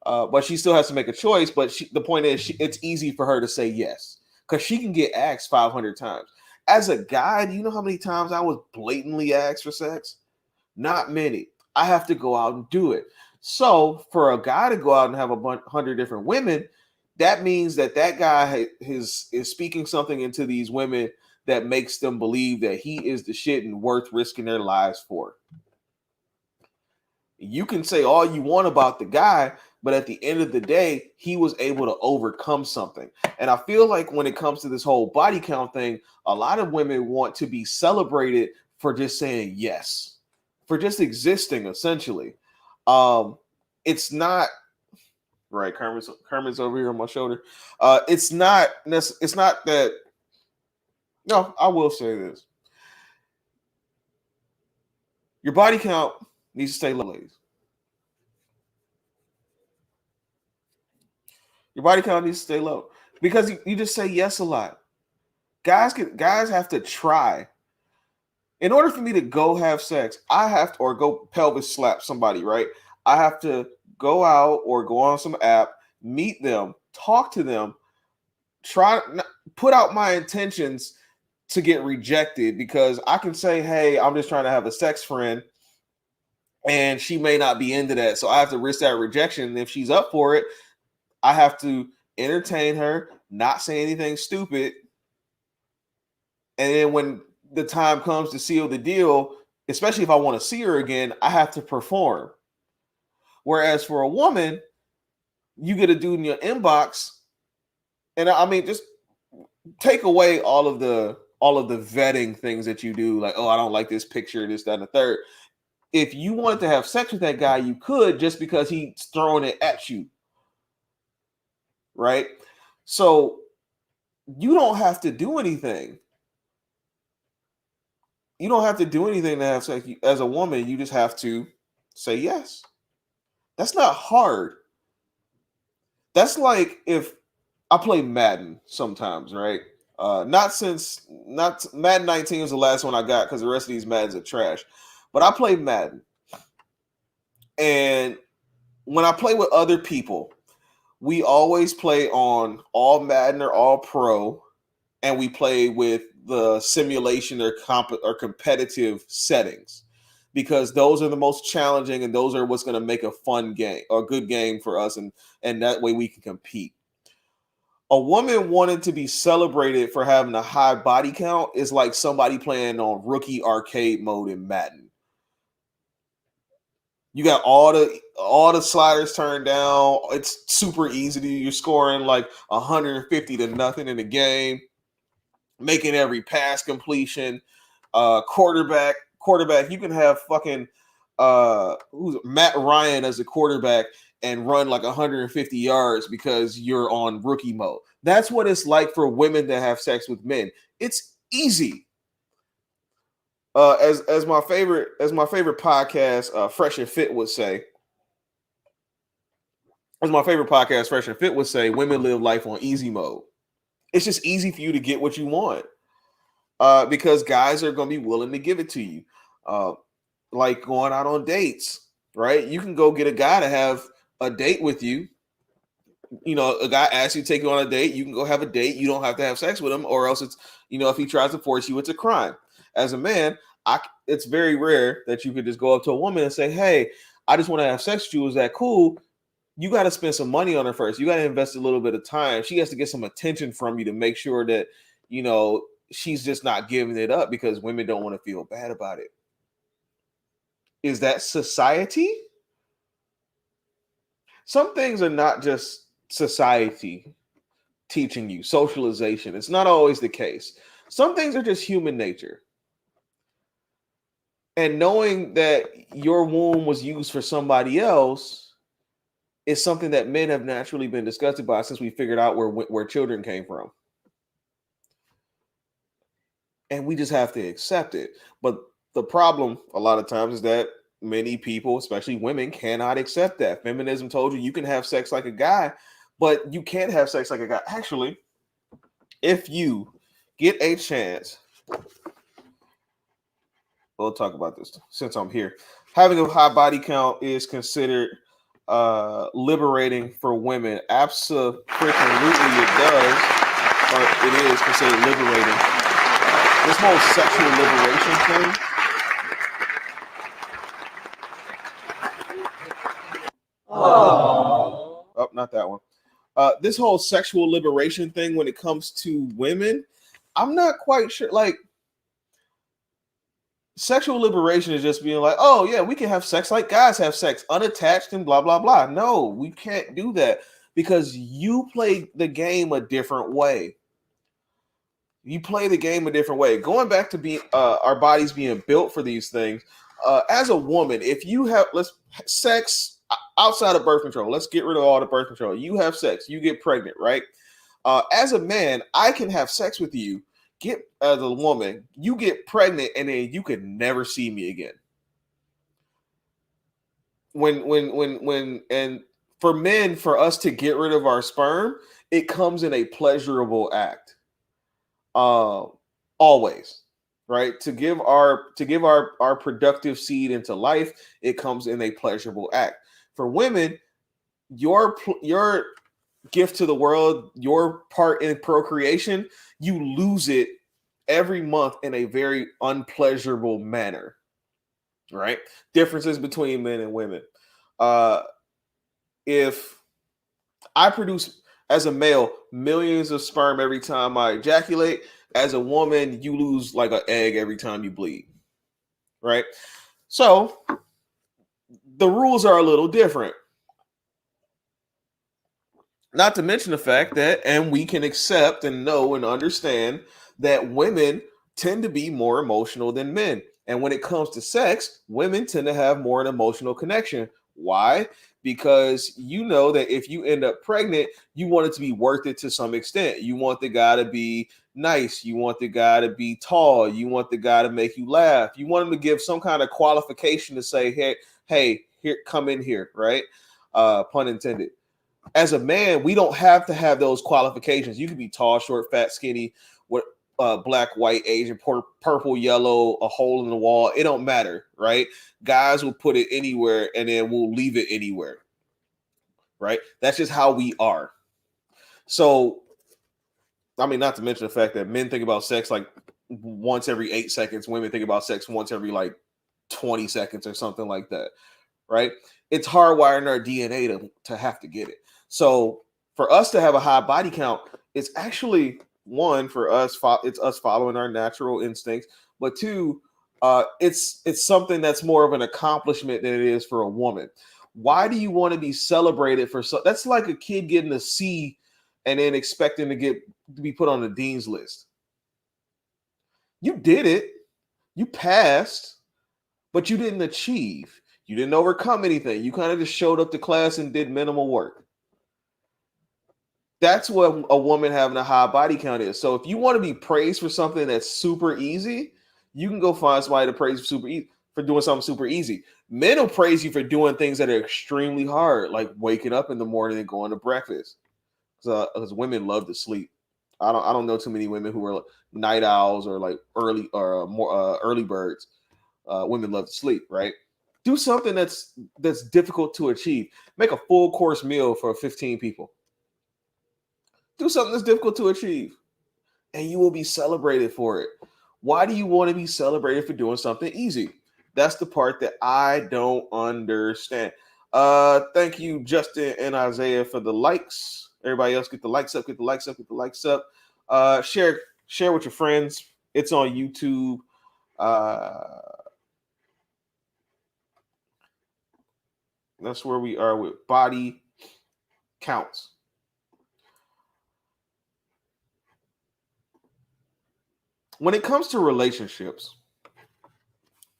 But she still has to make a choice. But the point is, it's easy for her to say yes because she can get asked 500 times. As a guy, do you know how many times I was blatantly asked for sex? Not many. I have to go out and do it. So for a guy to go out and have 100 different women, that means that guy is speaking something into these women that makes them believe that he is the shit and worth risking their lives for. You can say all you want about the guy, but at the end of the day, he was able to overcome something. And I feel like when it comes to this whole body count thing, a lot of women want to be celebrated for just saying yes, for just existing, essentially. It's not right. Kermit's over here on my shoulder. It's not that. No, I will say this: your body count needs to stay low, ladies. Your body count needs to stay low because you just say yes a lot. Guys have to try. In order for me to go have sex, I have to, or go pelvis slap somebody, right? I have to go out or go on some app, meet them, talk to them, put out my intentions to get rejected, because I can say, hey, I'm just trying to have a sex friend, and she may not be into that. So I have to risk that rejection. And if she's up for it, I have to entertain her, not say anything stupid. And then when the time comes to seal the deal, especially if I want to see her again, I have to perform. Whereas for a woman, you get a dude in your inbox, and I mean, just take away all of the vetting things that you do, like, oh, I don't like this picture, this, that, and the third. If you wanted to have sex with that guy, you could, just because he's throwing it at you. Right? So you don't have to do anything. You don't have to do anything to have sex. As a woman, you just have to say yes. That's not hard. That's like if I play Madden sometimes, right? Not Madden 19 was the last one I got, because the rest of these Maddens are trash. But I play Madden. And when I play with other people, we always play on all Madden or all pro, and we play with the simulation or competitive settings, because those are the most challenging, and those are what's going to make a fun game or a good game for us, and that way we can compete. A woman wanting to be celebrated for having a high body count is like somebody playing on rookie arcade mode in Madden. You got all the sliders turned down. It's super easy. You're scoring like 150 to nothing in the game, making every pass completion. Quarterback. You can have fucking who's Matt Ryan as a quarterback and run like 150 yards because you're on rookie mode. That's what it's like for women to have sex with men. It's easy. As my favorite podcast, Fresh and Fit would say, women live life on easy mode. It's just easy for you to get what you want, because guys are going to be willing to give it to you. Like going out on dates, right? You can go get a guy to have a date with you. You know, a guy asks you to take you on a date, you can go have a date. You don't have to have sex with him, or else it's, if he tries to force you, it's a crime. As a man, it's very rare that you could just go up to a woman and say, hey, I just want to have sex with you. Is that cool? You got to spend some money on her first. You got to invest a little bit of time. She has to get some attention from you to make sure that, she's just not giving it up, because women don't want to feel bad about it. Is that society? Some things are not just society teaching you, socialization. It's not always the case. Some things are just human nature. And knowing that your womb was used for somebody else is something that men have naturally been disgusted by since we figured out where children came from. And we just have to accept it. But the problem a lot of times is that many people, especially women, cannot accept that. Feminism told you can have sex like a guy, but you can't have sex like a guy. Actually, if you get a chance, we'll talk about this since I'm here. Having a high body count is considered liberating for women. Absolutely, it does, or it is considered liberating. This whole sexual liberation thing. Oh, not that one. This whole sexual liberation thing when it comes to women, I'm not quite sure. Like, sexual liberation is just being like, oh yeah, we can have sex like guys have sex, unattached and blah, blah, blah. No, we can't do that because you play the game a different way. You play the game a different way. Going back to being our bodies being built for these things. As a woman, if you have sex outside of birth control, let's get rid of all the birth control. You have sex, you get pregnant, right? As a man, I can have sex with you, as a woman, you get pregnant, and then you could never see me again. And for men, for us to get rid of our sperm, it comes in a pleasurable act. Always, right? To give our productive seed into life, it comes in a pleasurable act. For women, your gift to the world, your part in procreation, you lose it every month in a very unpleasurable manner, right? Differences between men and women. If I produce, as a male, millions of sperm every time I ejaculate, as a woman, you lose like an egg every time you bleed, right? So the rules are a little different. Not to mention the fact that, and we can accept and know and understand that women tend to be more emotional than men. And when it comes to sex, women tend to have more an emotional connection. Why? Because you know that if you end up pregnant, you want it to be worth it to some extent. You want the guy to be nice. You want the guy to be tall. You want the guy to make you laugh. You want him to give some kind of qualification to say, hey, here, come in here, right? Pun intended. As a man, we don't have to have those qualifications. You can be tall, short, fat, skinny, what, black, white, Asian, purple, yellow, a hole in the wall. It don't matter, right? Guys will put it anywhere and then we'll leave it anywhere, right? That's just how we are. So, I mean, not to mention the fact that men think about sex like once every 8 seconds. Women think about sex once every like 20 seconds or something like that, right? It's hardwired in our DNA to have to get it. So for us to have a high body count, it's actually, one, for us, it's us following our natural instincts, but two, it's something that's more of an accomplishment than it is for a woman. Why do you want to be celebrated for that's like a kid getting a C and then expecting to be put on the dean's list. You did it, you passed, but you didn't achieve. You didn't overcome anything. You kind of just showed up to class and did minimal work. That's what a woman having a high body count is. So if you want to be praised for something that's super easy, you can go find somebody to praise for doing something super easy. Men will praise you for doing things that are extremely hard, like waking up in the morning and going to breakfast. Because women love to sleep. I don't know too many women who are night owls or like early or more early birds. Women love to sleep, right? Do something that's difficult to achieve. Make a full course meal for 15 people. Do something that's difficult to achieve, and you will be celebrated for it. Why do you want to be celebrated for doing something easy? That's the part that I don't understand. Thank you, Justin and Isaiah, for the likes. Everybody else, get the likes up, get the likes up, get the likes up. Share with your friends. It's on YouTube. That's where we are with body counts. When it comes to relationships,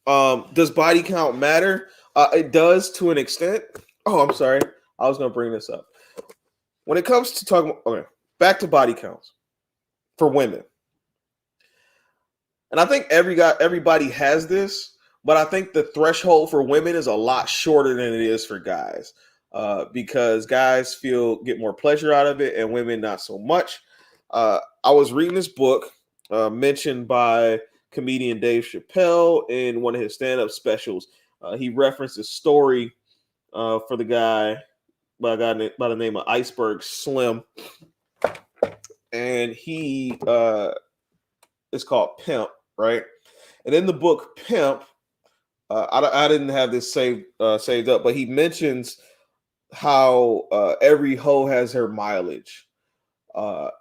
does body count matter? It does to an extent. Oh, I'm sorry. I was going to bring this up. When it comes to talking, okay, back to body counts for women. And I think everybody has this, but I think the threshold for women is a lot shorter than it is for guys, because guys get more pleasure out of it and women not so much. I was reading this book mentioned by comedian Dave Chappelle in one of his stand-up specials. He referenced a story for the guy by the name of Iceberg Slim, and he is called Pimp, right? And in the book Pimp, I didn't have this saved up, but he mentions how every hoe has her mileage.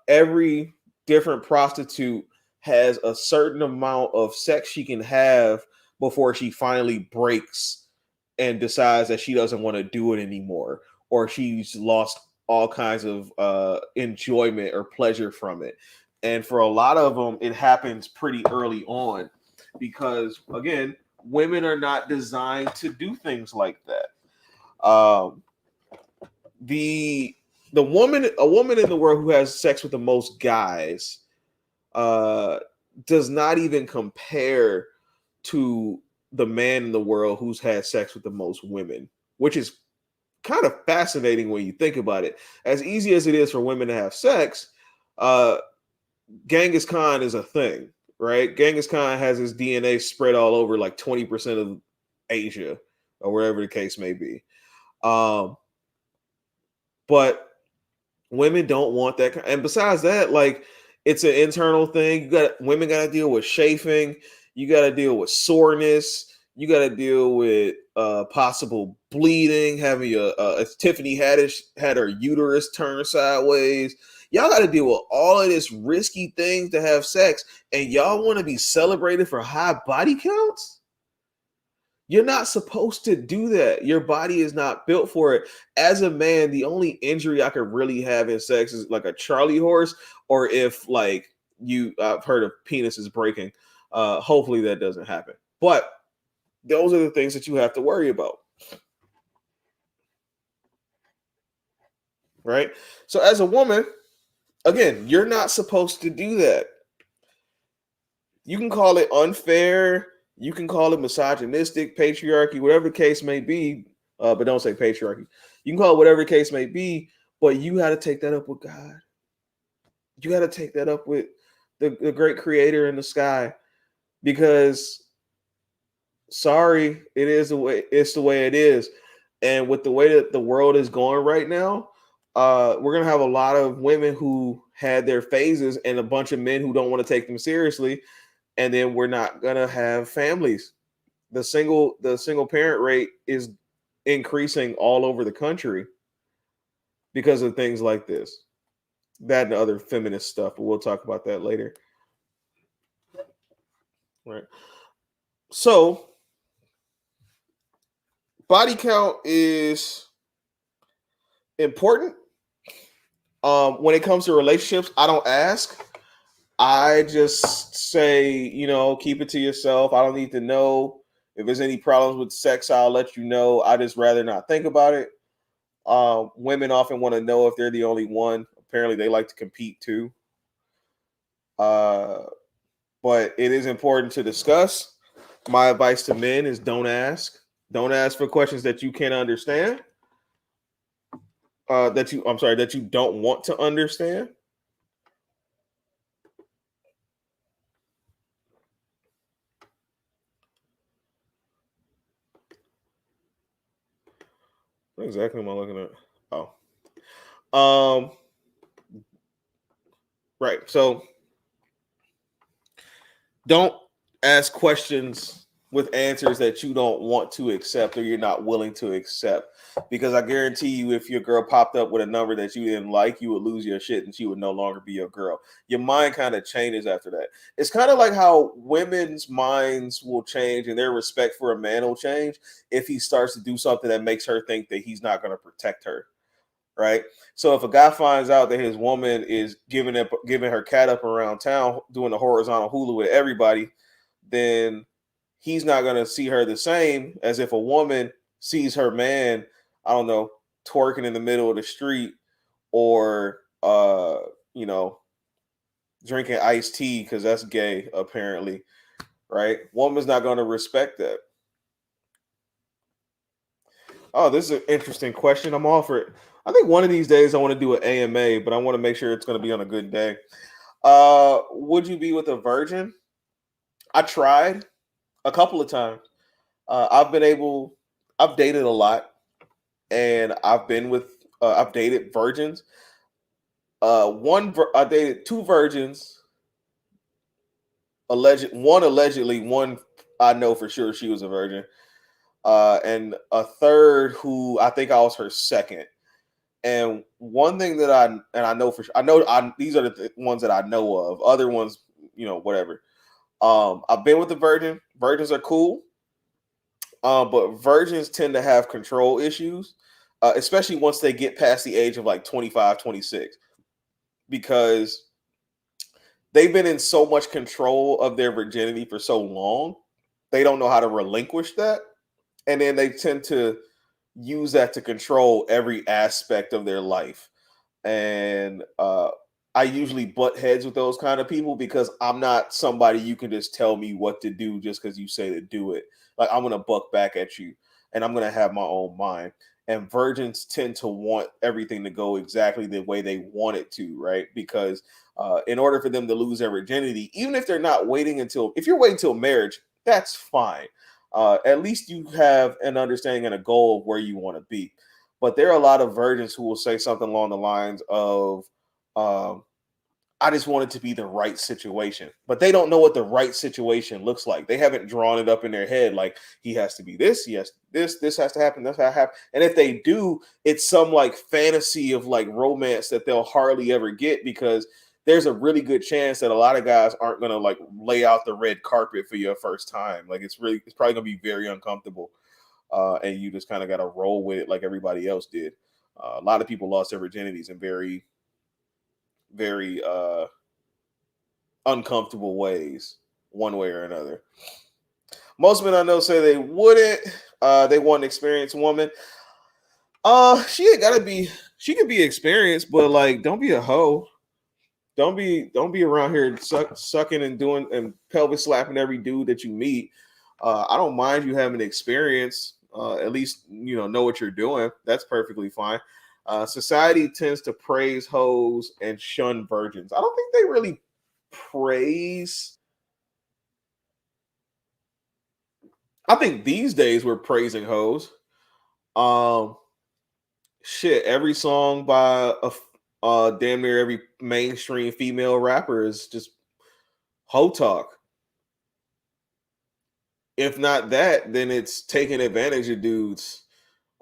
Every different prostitute has a certain amount of sex she can have before she finally breaks and decides that she doesn't want to do it anymore, or she's lost all kinds of enjoyment or pleasure from it. And for a lot of them, it happens pretty early on because, again, women are not designed to do things like that. A woman in the world who has sex with the most guys does not even compare to the man in the world who's had sex with the most women, which is kind of fascinating when you think about it. As easy as it is for women to have sex, Genghis Khan is a thing, right? Genghis Khan has his DNA spread all over like 20% of Asia or wherever the case may be. But women don't want that. And besides that, like, it's an internal thing. Women got to deal with chafing. You got to deal with soreness. You got to deal with possible bleeding. Having if Tiffany Haddish had her uterus turned sideways. Y'all got to deal with all of this risky things to have sex, and y'all want to be celebrated for high body counts? You're not supposed to do that. Your body is not built for it. As a man, the only injury I could really have in sex is like a Charlie horse, or if like I've heard of penises breaking. Hopefully that doesn't happen. But those are the things that you have to worry about. Right? So as a woman, again, you're not supposed to do that. You can call it unfair. You can call it misogynistic, patriarchy, whatever the case may be. But don't say patriarchy. You can call it whatever the case may be. But you got to take that up with God. You got to take that up with the great creator in the sky. Because, sorry, it's the way it is. And with the way that the world is going right now, we're going to have a lot of women who had their phases and a bunch of men who don't want to take them seriously. And then we're not going to have families. The single parent rate is increasing all over the country because of things like this. That and other feminist stuff, but we'll talk about that later. Right. So, body count is important. When it comes to relationships, I don't ask. I just say, keep it to yourself. I don't need to know If there's any problems with sex, I'll let you know. I just rather not think about it. Women often want to know if they're the only one. Apparently, they like to compete too. Uh, but it is important to discuss. My advice to men is don't ask. Don't ask for questions that you can't understand. That you don't want to understand. What exactly am I looking at? Oh, right. So don't ask questions with answers that you don't want to accept or you're not willing to accept. Because I guarantee you, if your girl popped up with a number that you didn't like, you would lose your shit and she would no longer be your girl. Your mind kind of changes after that. It's kind of like how women's minds will change and their respect for a man will change if he starts to do something that makes her think that he's not going to protect her. Right. So if a guy finds out that his woman is giving her cat up around town, doing the horizontal hula with everybody, then he's not going to see her the same as if a woman sees her man, I don't know, twerking in the middle of the street or, you know, drinking iced tea because that's gay, apparently. Right. Woman's not going to respect that. Oh, this is an interesting question. I'm all for it. I think one of these days I want to do an AMA, but I want to make sure it's going to be on a good day. Would you be with a virgin? I tried a couple of times. I've dated a lot, and I've dated virgins. I dated two virgins. One allegedly, one I know for sure she was a virgin, and a third who I think I was her second. And one thing that I know for sure, these are the ones that I know of. Other ones, whatever. I've been with the virgin. Virgins are cool. But virgins tend to have control issues, especially once they get past the age of like 25, 26, because they've been in so much control of their virginity for so long, they don't know how to relinquish that. And then they tend to use that to control every aspect of their life. And I usually butt heads with those kind of people because I'm not somebody you can just tell me what to do just because you say to do it. Like I'm gonna buck back at you, and I'm gonna have my own mind. And virgins tend to want everything to go exactly the way they want it to, right? Because in order for them to lose their virginity, even if they're not waiting if you're waiting until marriage, that's fine. At least you have an understanding and a goal of where you want to be. But there are a lot of virgins who will say something along the lines of, I just want it to be the right situation. But they don't know what the right situation looks like. They haven't drawn it up in their head like he has to be this, yes, this has to happen, this has to happen. And if they do, it's some like fantasy of like romance that they'll hardly ever get because there's a really good chance that a lot of guys aren't going to like lay out the red carpet for your first time. Like it's probably going to be very uncomfortable. And you just kind of got to roll with it like everybody else did. A lot of people lost their virginities in very, very uncomfortable ways, one way or another. Most men I know say they wouldn't. They want an experienced woman. She can be experienced, but like, don't be a hoe. Don't be around here sucking and doing and pelvis slapping every dude that you meet. I don't mind you having experience. At least know what you're doing. That's perfectly fine. Society tends to praise hoes and shun virgins. I don't think they really praise. I think these days we're praising hoes. Um, Shit, every song by damn near every mainstream female rapper is just hoe talk. If not that, then it's taking advantage of dudes,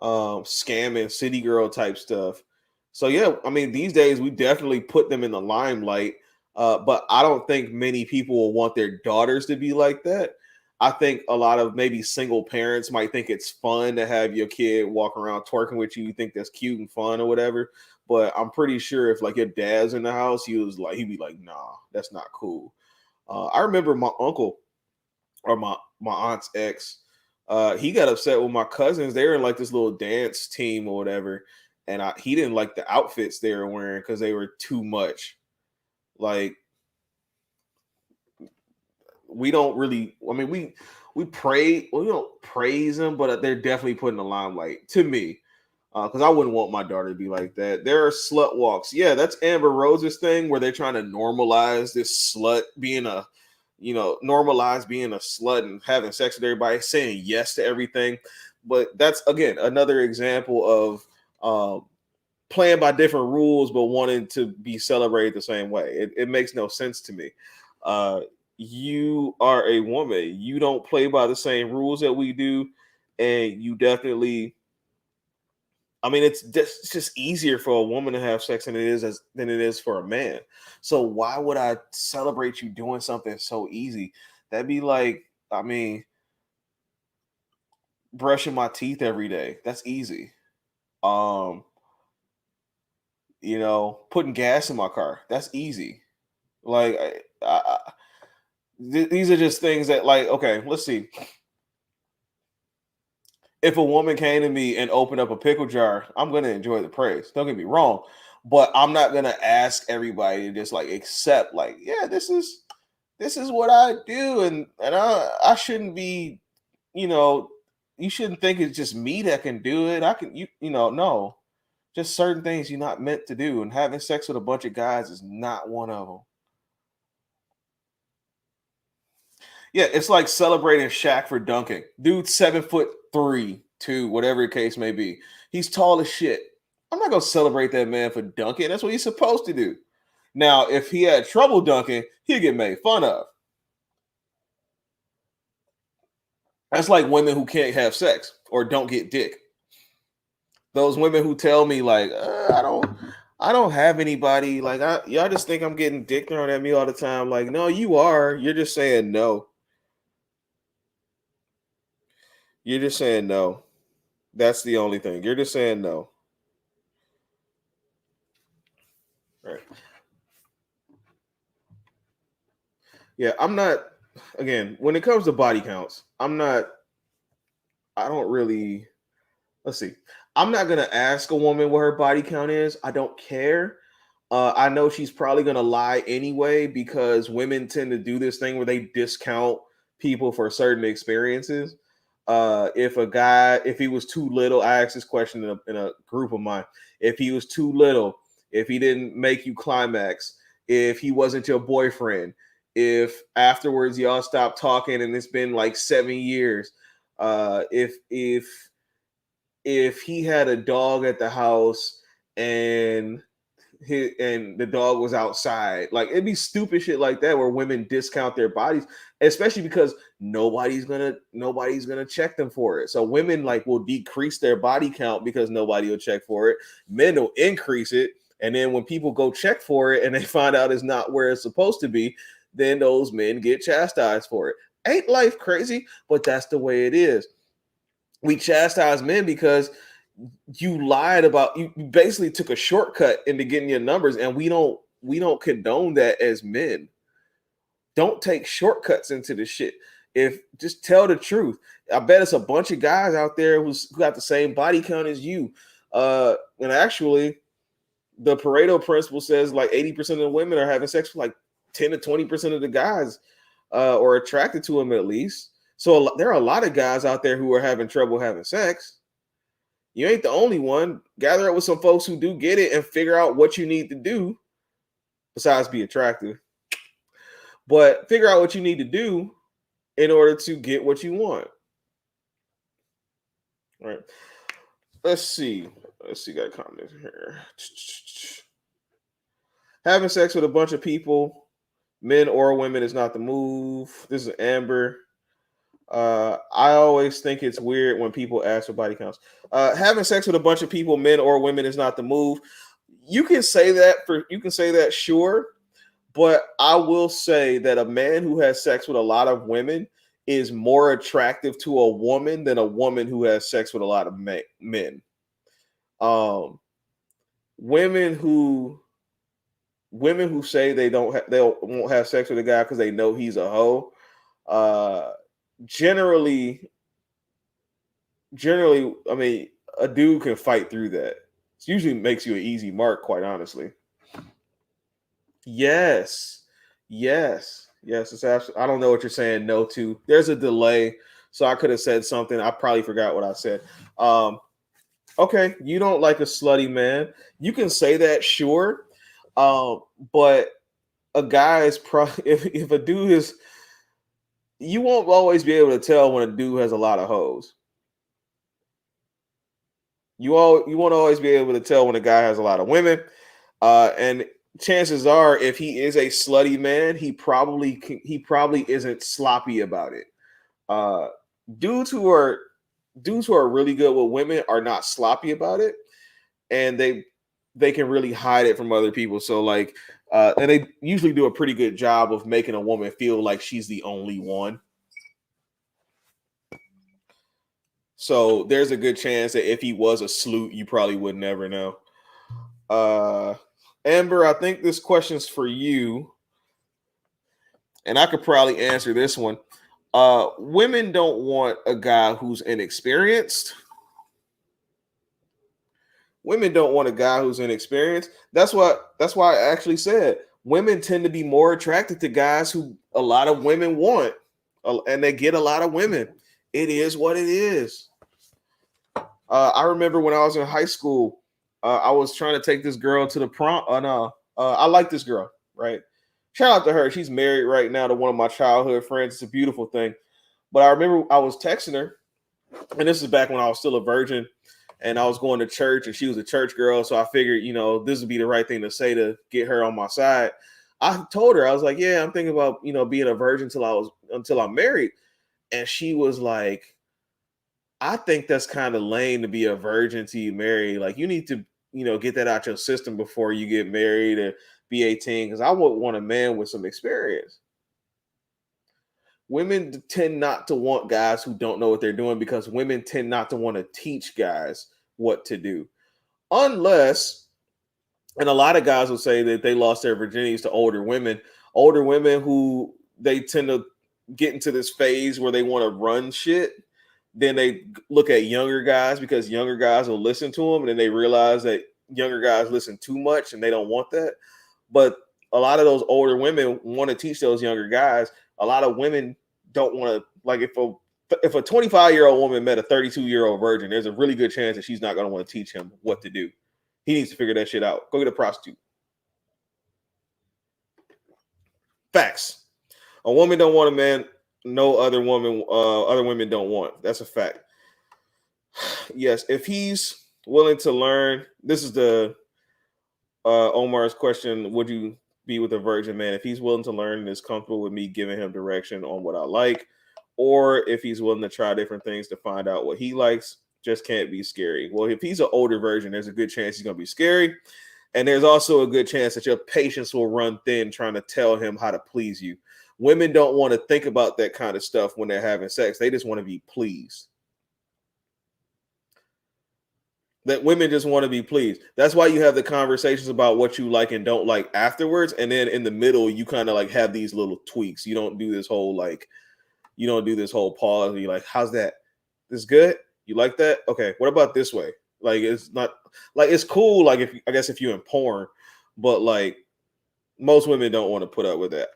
scamming, city girl type stuff. So yeah, I mean, these days we definitely put them in the limelight, but I don't think many people will want their daughters to be like that. I think a lot of maybe single parents might think it's fun to have your kid walk around twerking with you. You think that's cute and fun or whatever. But I'm pretty sure if like your dad's in the house, he'd be like, nah, that's not cool. I remember my uncle or my aunt's ex. He got upset with my cousins. They were in like this little dance team or whatever, and he didn't like the outfits they were wearing because they were too much. Like, we don't really. I mean, we pray. Well, we don't praise them, but they're definitely putting the limelight to me. Because I wouldn't want my daughter to be like that. There are slut walks. Yeah, that's Amber Rose's thing where they're trying to normalize this slut being normalize being a slut and having sex with everybody, saying yes to everything. But that's, again, another example of playing by different rules, but wanting to be celebrated the same way. It makes no sense to me. You are a woman. You don't play by the same rules that we do. And you definitely, I mean, it's just easier for a woman to have sex than it is for a man. So why would I celebrate you doing something so easy? That'd be like, I mean, brushing my teeth every day. That's easy. Um, putting gas in my car. That's easy. Like, these are just things that, like, okay, let's see. If a woman came to me and opened up a pickle jar, I'm going to enjoy the praise. Don't get me wrong, but I'm not going to ask everybody to just like accept, like, yeah, this is what I do, and I shouldn't be, you shouldn't think it's just me that can do it. I can, no, just certain things you're not meant to do, and having sex with a bunch of guys is not one of them. Yeah, it's like celebrating Shaq for dunking. Dude's 7'3", 2, whatever the case may be. He's tall as shit. I'm not gonna celebrate that man for dunking. That's what he's supposed to do. Now, if he had trouble dunking, he'd get made fun of. That's like women who can't have sex or don't get dick. Those women who tell me like, I don't have anybody. Like, y'all just think I'm getting dick thrown at me all the time. Like, no, you are. You're just saying no. You're just saying no. That's the only thing. You're just saying no. Right. Yeah, I'm not, again, when it comes to body counts, I don't really, let's see. I'm not going to ask a woman what her body count is. I don't care. I know she's probably going to lie anyway because women tend to do this thing where they discount people for certain experiences. If he was too little, I asked this question in a group of mine. If he was too little, if he didn't make you climax, if he wasn't your boyfriend, if afterwards y'all stopped talking and it's been like 7 years, if he had a dog at the house and the dog was outside, like, it'd be stupid shit like that where women discount their bodies, especially because nobody's gonna check them for it. So women like will decrease their body count because nobody will check for it. Men will increase it, and then when people go check for it and they find out it's not where it's supposed to be, then those men get chastised for it. Ain't life crazy? But that's the way it is. We chastise men because you lied about, you basically took a shortcut into getting your numbers, and we don't condone that as men. Don't take shortcuts into this shit. If just tell the truth. I bet it's a bunch of guys out there who got the same body count as you. And actually, the Pareto principle says like 80% of the women are having sex with like 10 to 20% of the guys, or attracted to them at least. So there are a lot of guys out there who are having trouble having sex. You ain't the only one. Gather up with some folks who do get it and figure out what you need to do besides be attractive. But figure out what you need to do in order to get what you want. All right. Let's see. Got a comment here. Having sex with a bunch of people, men or women, is not the move. This is Amber. I always think it's weird when people ask for body counts. Having sex with a bunch of people, men or women, is not the move. You can say that, sure, but I will say that a man who has sex with a lot of women is more attractive to a woman than a woman who has sex with a lot of men. Women who say they won't have sex with a guy because they know he's a hoe, generally generally, I mean, a dude can fight through that. It usually makes you an easy mark, quite honestly. Yes. Yes. Yes. It's absolutely. I don't know what you're saying no to. There's a delay. So I could have said something. I probably forgot what I said. Um, okay. You don't like a slutty man. You can say that, sure. But a guy is probably, if a dude is, you won't always be able to tell when a dude has a lot of hoes. You won't always be able to tell when a guy has a lot of women. And chances are, if he is a slutty man, he probably isn't sloppy about it. Uh, dudes who are dudes who are really good with women are not sloppy about it, and they can really hide it from other people. So like, and they usually do a pretty good job of making a woman feel like she's the only one. So there's a good chance that if he was a sloot, you probably would never know. Uh, Amber, I think this question's for you, and I could probably answer this one. Women don't want a guy who's inexperienced. Women don't want a guy who's inexperienced. That's why I actually said women tend to be more attracted to guys who a lot of women want, and they get a lot of women. It is what it is. I remember when I was in high school, I was trying to take this girl to the prom. No, I like this girl, right? Shout out to her. She's married right now to one of my childhood friends. It's a beautiful thing. But I remember I was texting her, and this is back when I was still a virgin, and I was going to church, and she was a church girl. So I figured, this would be the right thing to say to get her on my side. I told her, I was like, yeah, I'm thinking about, being a virgin until I'm married. And she was like, I think that's kind of lame to be a virgin till you marry. Like, you need to, get that out your system before you get married or be 18. Because I would want a man with some experience. Women tend not to want guys who don't know what they're doing because women tend not to want to teach guys what to do. Unless, and a lot of guys will say that they lost their virginities to older women who they tend to get into this phase where they want to run shit. Then they look at younger guys because younger guys will listen to them, and then they realize that younger guys listen too much and they don't want that. But a lot of those older women want to teach those younger guys. A lot of women don't want to, like, if a 25-year-old woman met a 32-year-old virgin, there's a really good chance that she's not going to want to teach him what to do. He needs to figure that shit out. Go get a prostitute. Facts. A woman don't want a man no other women don't want. That's a fact. Yes, if he's willing to learn, this is the Omar's question, would you be with a virgin man? If he's willing to learn and is comfortable with me giving him direction on what I like, or if he's willing to try different things to find out what he likes, just can't be scary. Well, if he's an older virgin, there's a good chance he's going to be scary. And there's also a good chance that your patience will run thin trying to tell him how to please you. Women don't want to think about that kind of stuff when they're having sex. They just want to be pleased. That women just want to be pleased. That's why you have the conversations about what you like and don't like afterwards. And then in the middle, you kind of like have these little tweaks. You don't do this whole pause. And you're like, how's that? This good? You like that? Okay. What about this way? Like, it's not like, it's cool. Like, if you're in porn, but like most women don't want to put up with that.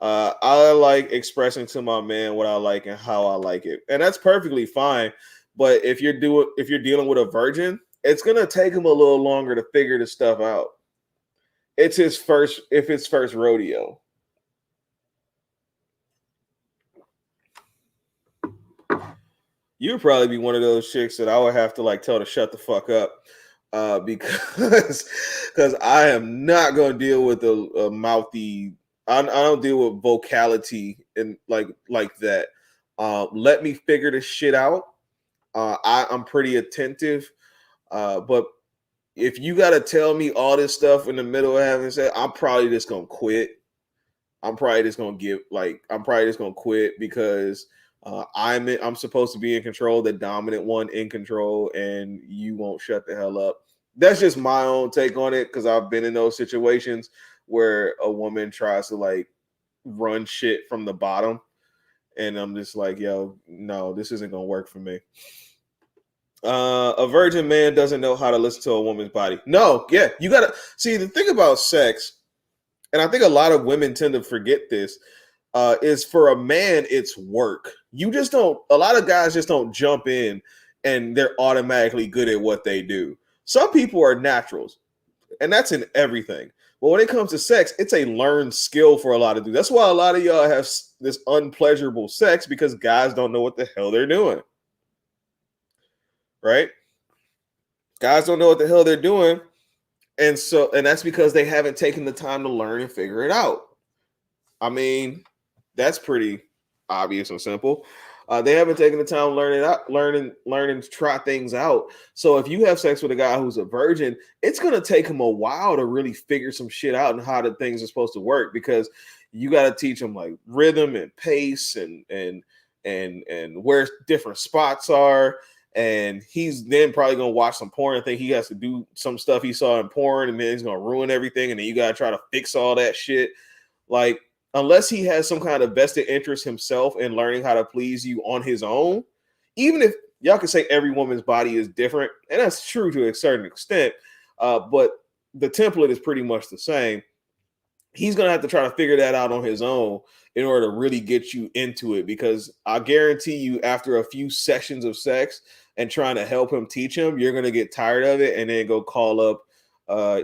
I like expressing to my man what I like and how I like it. And that's perfectly fine. But if you're dealing with a virgin, it's gonna take him a little longer to figure this stuff out. It's his first rodeo. You'd probably be one of those chicks that I would have to like tell to shut the fuck up, because I am not gonna deal with a mouthy. I don't deal with vocality and like that. Let me figure this shit out. I'm pretty attentive, but if you got to tell me all this stuff in the middle of having sex, I'm probably just gonna quit. I'm probably just gonna quit because I'm supposed to be in control, the dominant one in control, and you won't shut the hell up. That's just my own take on it because I've been in those situations where a woman tries to like run shit from the bottom, and I'm just like, yo, no, this isn't gonna work for me. A virgin man doesn't know how to listen to a woman's body. No, yeah, you gotta see the thing about sex, and I think a lot of women tend to forget this. Is for a man, it's work. You just don't. A lot of guys just don't jump in and they're automatically good at what they do. Some people are naturals, and that's in everything. But when it comes to sex, it's a learned skill for a lot of dudes. That's why a lot of y'all have this unpleasurable sex because guys don't know what the hell they're doing. Right? Guys don't know what the hell they're doing. And that's because they haven't taken the time to learn and figure it out. I mean, that's pretty obvious and simple. They haven't taken the time to learning to try things out. So if you have sex with a guy who's a virgin, it's gonna take him a while to really figure some shit out and how the things are supposed to work because you got to teach him like rhythm and pace and where different spots are. And he's then probably gonna watch some porn and think he has to do some stuff he saw in porn, and then he's gonna ruin everything. And then you gotta try to fix all that shit. Like, unless he has some kind of vested interest himself in learning how to please you on his own, even if y'all can say every woman's body is different, and that's true to a certain extent, but the template is pretty much the same. He's going to have to try to figure that out on his own in order to really get you into it, because I guarantee you after a few sessions of sex and trying to help him teach him, you're going to get tired of it and then go call up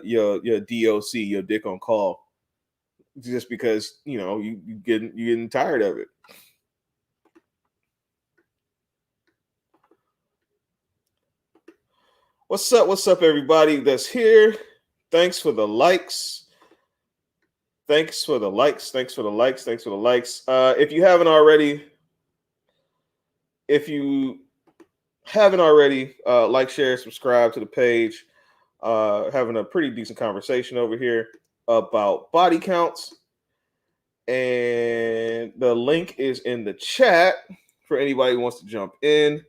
your DOC, your dick on call, just because you're getting tired of it. What's up everybody that's here? Thanks for the likes. If you haven't already, like, share, subscribe to the page. Having a pretty decent conversation over here about body counts, and the link is in the chat for anybody who wants to jump in.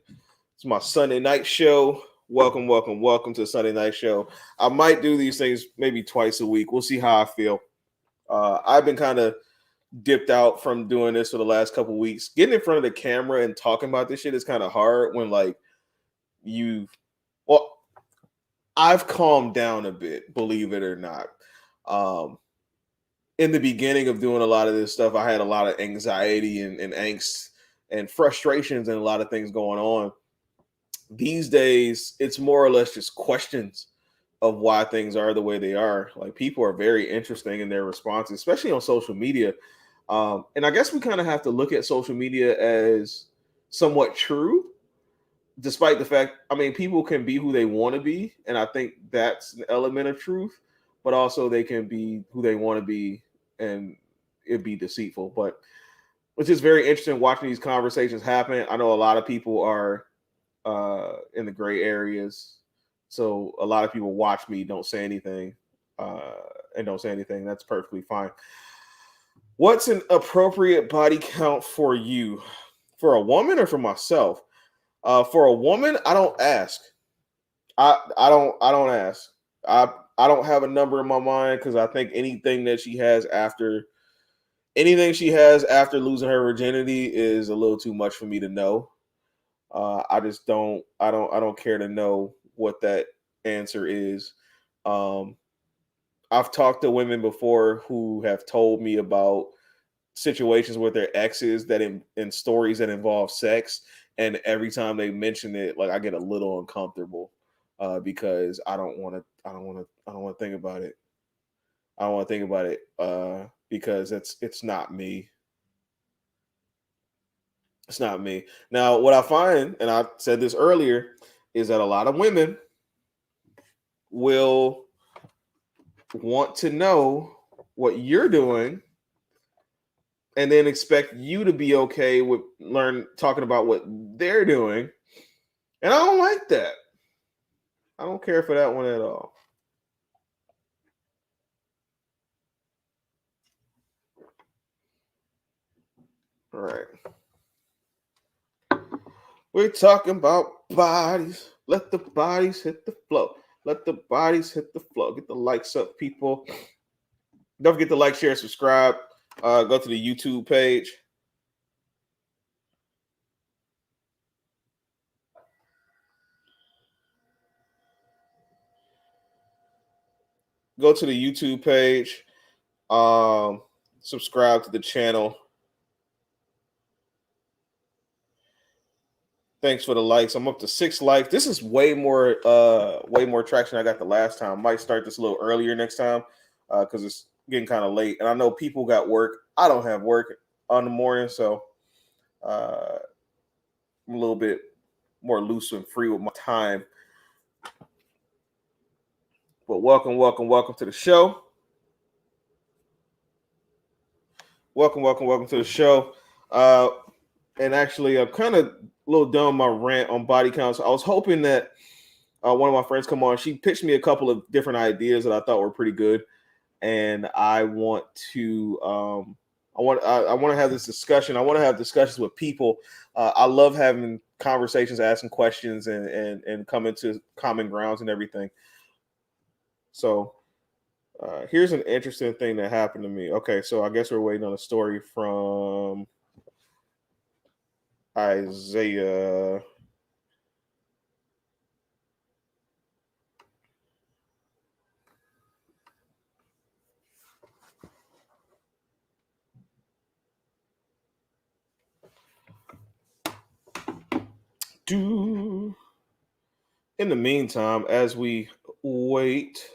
It's my Sunday night show. Welcome to the Sunday night show. I might do these things maybe twice a week. We'll see how I feel. I've been kind of dipped out from doing this for the last couple weeks. Getting in front of the camera and talking about this shit is kind of hard when I've calmed down a bit, believe it or not. In the beginning of doing a lot of this stuff, I had a lot of anxiety and angst and frustrations and a lot of things going on. These days, it's more or less just questions of why things are the way they are. Like, people are very interesting in their responses, especially on social media. And I guess we kind of have to look at social media as somewhat true, despite the fact, people can be who they want to be. And I think that's an element of truth, but also they can be who they want to be and it'd be deceitful. But it's just very interesting watching these conversations happen. I know a lot of people are in the gray areas. So a lot of people watch me, don't say anything, That's perfectly fine. What's an appropriate body count for you? For a woman or for myself? For a woman, I don't ask. I don't ask. I don't have a number in my mind because I think anything she has after losing her virginity is a little too much for me to know. I don't care to know what that answer is. I've talked to women before who have told me about situations with their exes that in stories that involve sex, and every time they mention it, like, I get a little uncomfortable because I don't want to think about it. I don't want to think about it because it's not me. It's not me. Now, what I find, and I said this earlier, is that a lot of women will want to know what you're doing and then expect you to be okay with talking about what they're doing. And I don't like that. I don't care for that one at all. All right. We're talking about bodies. Let the bodies hit the floor. Let the bodies hit the floor. Get the likes up, people. Don't forget to like, share, subscribe. Go to the YouTube page. go to the YouTube page, subscribe to the channel. Thanks for the likes. I'm up to 6 likes. This is way more traction I got the last time. Might start this a little earlier next time because it's getting kind of late. And I know people got work. I don't have work on the morning, so I'm a little bit more loose and free with my time. But welcome to the show. Welcome to the show. And actually, I'm kind of a little done with my rant on body counts. I was hoping that one of my friends come on. She pitched me a couple of different ideas that I thought were pretty good, and I want to I want to have this discussion. I want to have discussions with people. I love having conversations, asking questions, and coming to common grounds and everything. So here's an interesting thing that happened to me. Okay, so I guess we're waiting on a story from Isaiah. In the meantime, as we wait,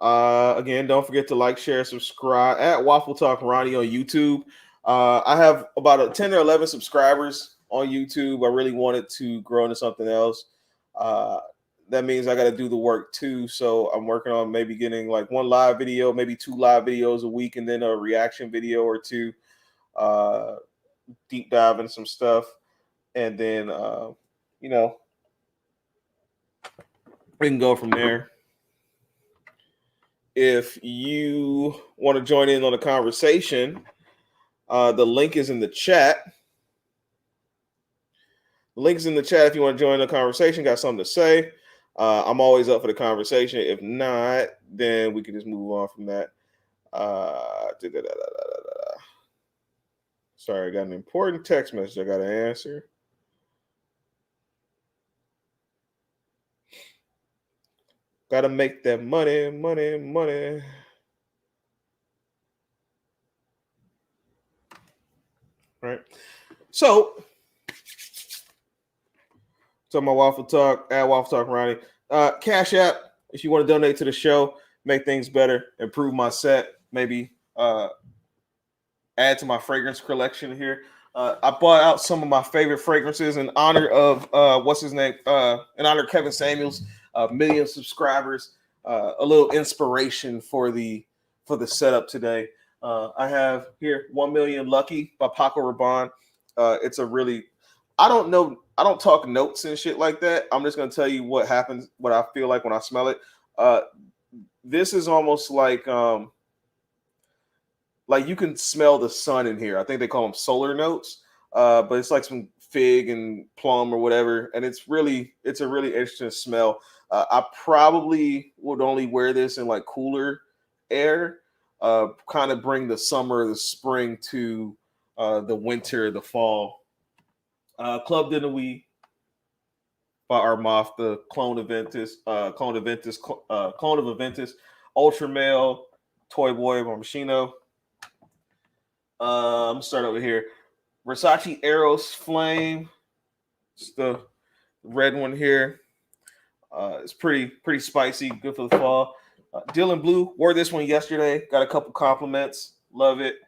again, don't forget to like, share, subscribe at Waffle Talk Ronnie on YouTube. I have about 10 or 11 subscribers on YouTube. I really wanted to grow into something else. That means I got to do the work too. So I'm working on maybe getting like 1 live video, maybe 2 live videos a week, and then a reaction video or 2, deep dive into some stuff. And then, we can go from there. If you want to join in on the conversation, the link is in the chat. The link is in the chat if you want to join the conversation, got something to say. I'm always up for the conversation. If not, then we can just move on from that. Sorry, I got an important text message I got to answer. Got to make that money. Right. So my Waffle Talk, at Waffle Talk Ronnie. Cashapp, if you want to donate to the show, make things better, improve my set, maybe add to my fragrance collection here. I bought out some of my favorite fragrances in honor of what's his name? In honor of Kevin Samuels, 1 million subscribers. A little inspiration for the setup today. I have here 1 Million Lucky by Paco Rabanne. It's a really, I don't know, I don't talk notes and shit like that. I'm just gonna tell you what happens, what I feel like when I smell it. This is almost like you can smell the sun in here. I think they call them solar notes, but it's like some fig and plum or whatever, and it's a really interesting smell. I probably would only wear this in like cooler air, kind of bring the summer, the spring to the winter, the fall. Club de Nuit by Armaf, the clone of Aventus, Ultra Male, Toy Boy by Machino. I'm gonna start over here. Versace Eros Flame. It's the red one here. It's pretty spicy, good for the fall. Dylan Blue, wore this one yesterday. Got a couple compliments. Love it.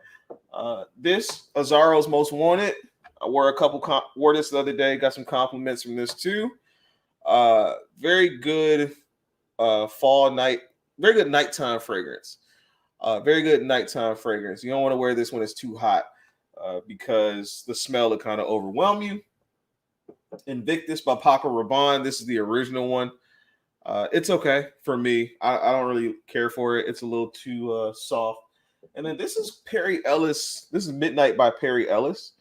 This Azzaro's Most Wanted. I wore this the other day. Got some compliments from this too. Very good fall night. Very good nighttime fragrance. Very good nighttime fragrance. You don't want to wear this when it's too hot because the smell will kind of overwhelm you. Invictus by Paco Rabanne. This is the original one. It's okay for me. I don't really care for it. It's a little too soft. And then this is Perry Ellis. This is Midnight by Perry Ellis.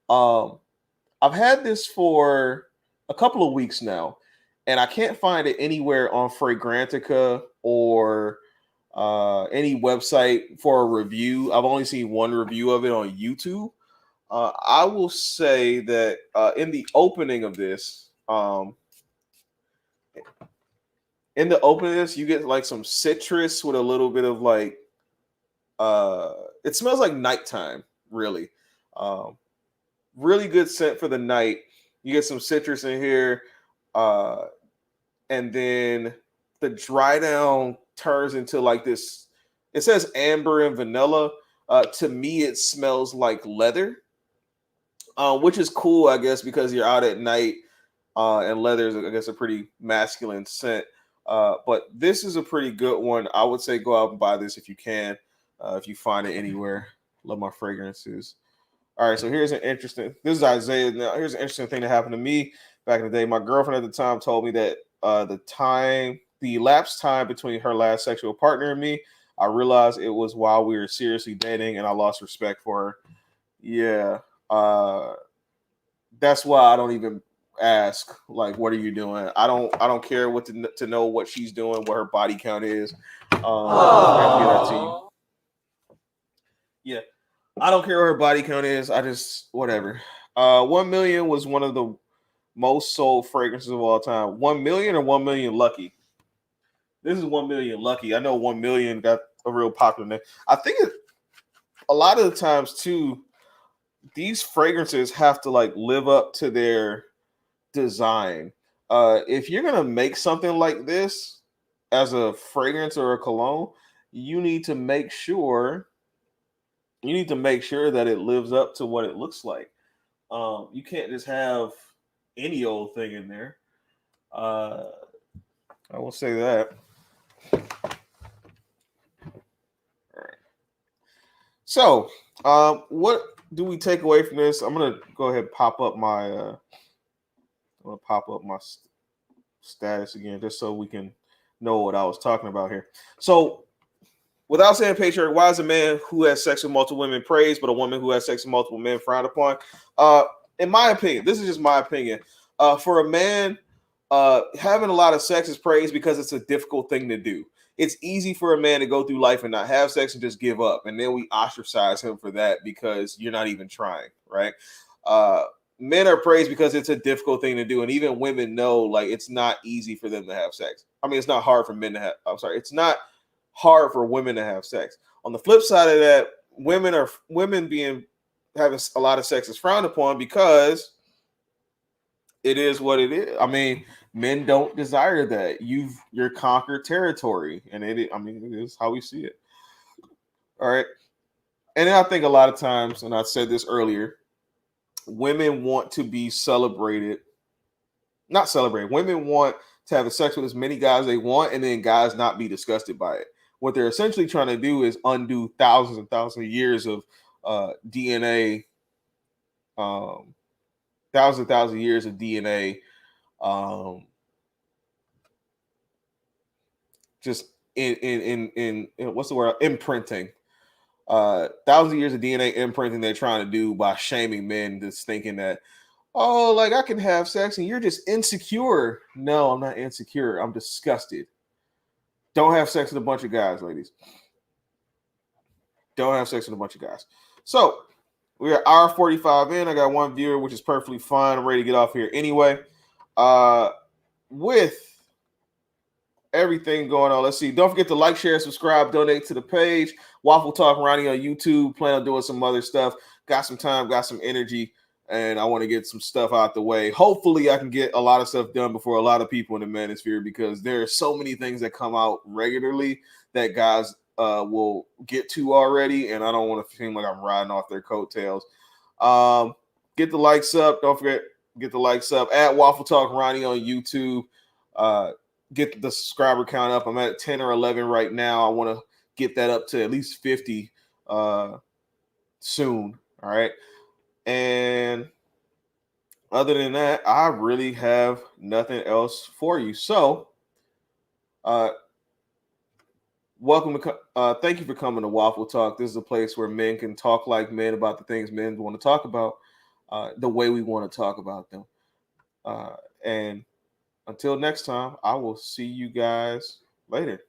I've had this for a couple of weeks now, and I can't find it anywhere on Fragrantica or any website for a review. I've only seen one review of it on YouTube. I will say that in the opening of this, in the opening, you get like some citrus with a little bit of like it smells like nighttime, really. Um, really good scent for the night. You get some citrus in here, and then the dry down turns into like this. It says amber and vanilla. To me, it smells like leather, which is cool, I guess, because you're out at night, and leather is, I guess, a pretty masculine scent. But this is a pretty good one. I would say go out and buy this if you can, if you find it anywhere. Love my fragrances. All right, so here's an interesting. This is Isaiah. Now, here's an interesting thing that happened to me back in the day. My girlfriend at the time told me that the elapsed time between her last sexual partner and me, I realized it was while we were seriously dating, and I lost respect for her. Yeah, that's why I don't even ask. Like, what are you doing? I don't care what to know what she's doing, what her body count is. I have to get that to you. Yeah. I don't care what her body count is. I just whatever. 1 million was one of the most sold fragrances of all time. 1 million or 1 million lucky. This is 1 million lucky. I know 1 million got a real popular name. I think a lot of the times too, these fragrances have to like live up to their design. If you're gonna make something like this as a fragrance or a cologne, you need to make sure that it lives up to what it looks like. You can't just have any old thing in there. I will say that. All right. So, what do we take away from this? I'm gonna go ahead and pop up my. Status again, just so we can know what I was talking about here. So, without saying patriarchy, why is a man who has sex with multiple women praised, but a woman who has sex with multiple men frowned upon? In my opinion, this is just my opinion. For a man, having a lot of sex is praised because it's a difficult thing to do. It's easy for a man to go through life and not have sex and just give up, and then we ostracize him for that because you're not even trying, right? Men are praised because it's a difficult thing to do, and even women know like it's not easy for them to have sex. I mean, it's not hard for men to have. I'm sorry, it's not hard for women to have sex. On the flip side of that, women being having a lot of sex is frowned upon because it is what it is. I mean, men don't desire that. You're conquered territory, and it is how we see it. All right, and then I think a lot of times, and I said this earlier, women want to be celebrated, not celebrated. Women want to have sex with as many guys they want, and then guys not be disgusted by it. What they're essentially trying to do is undo thousands and thousands of years of DNA, thousands and thousands of years of DNA, just in what's the word? Imprinting. Thousands of years of DNA imprinting they're trying to do by shaming men, just thinking that, oh, like I can have sex and you're just insecure. No, I'm not insecure. I'm disgusted. Don't have sex with a bunch of guys, ladies. Don't have sex with a bunch of guys. So we're hour 45 in. I got one viewer, which is perfectly fine. I'm ready to get off here anyway. With everything going on, let's see. Don't forget to like, share, subscribe, donate to the page. Waffle Talk Ronnie on YouTube. Plan on doing some other stuff. Got some time, got some energy, and I want to get some stuff out the way. Hopefully, I can get a lot of stuff done before a lot of people in the manosphere, because there are so many things that come out regularly that guys will get to already, and I don't want to seem like I'm riding off their coattails. Get the likes up. Don't forget, get the likes up. At Waffle Talk Ronnie on YouTube. Get the subscriber count up. I'm at 10 or 11 right now. I want to get that up to at least 50 soon. All right. And other than that, I really have nothing else for you. So, thank you for coming to Waffle Talk. This is a place where men can talk like men about the things men want to talk about, the way we want to talk about them. And until next time, I will see you guys later.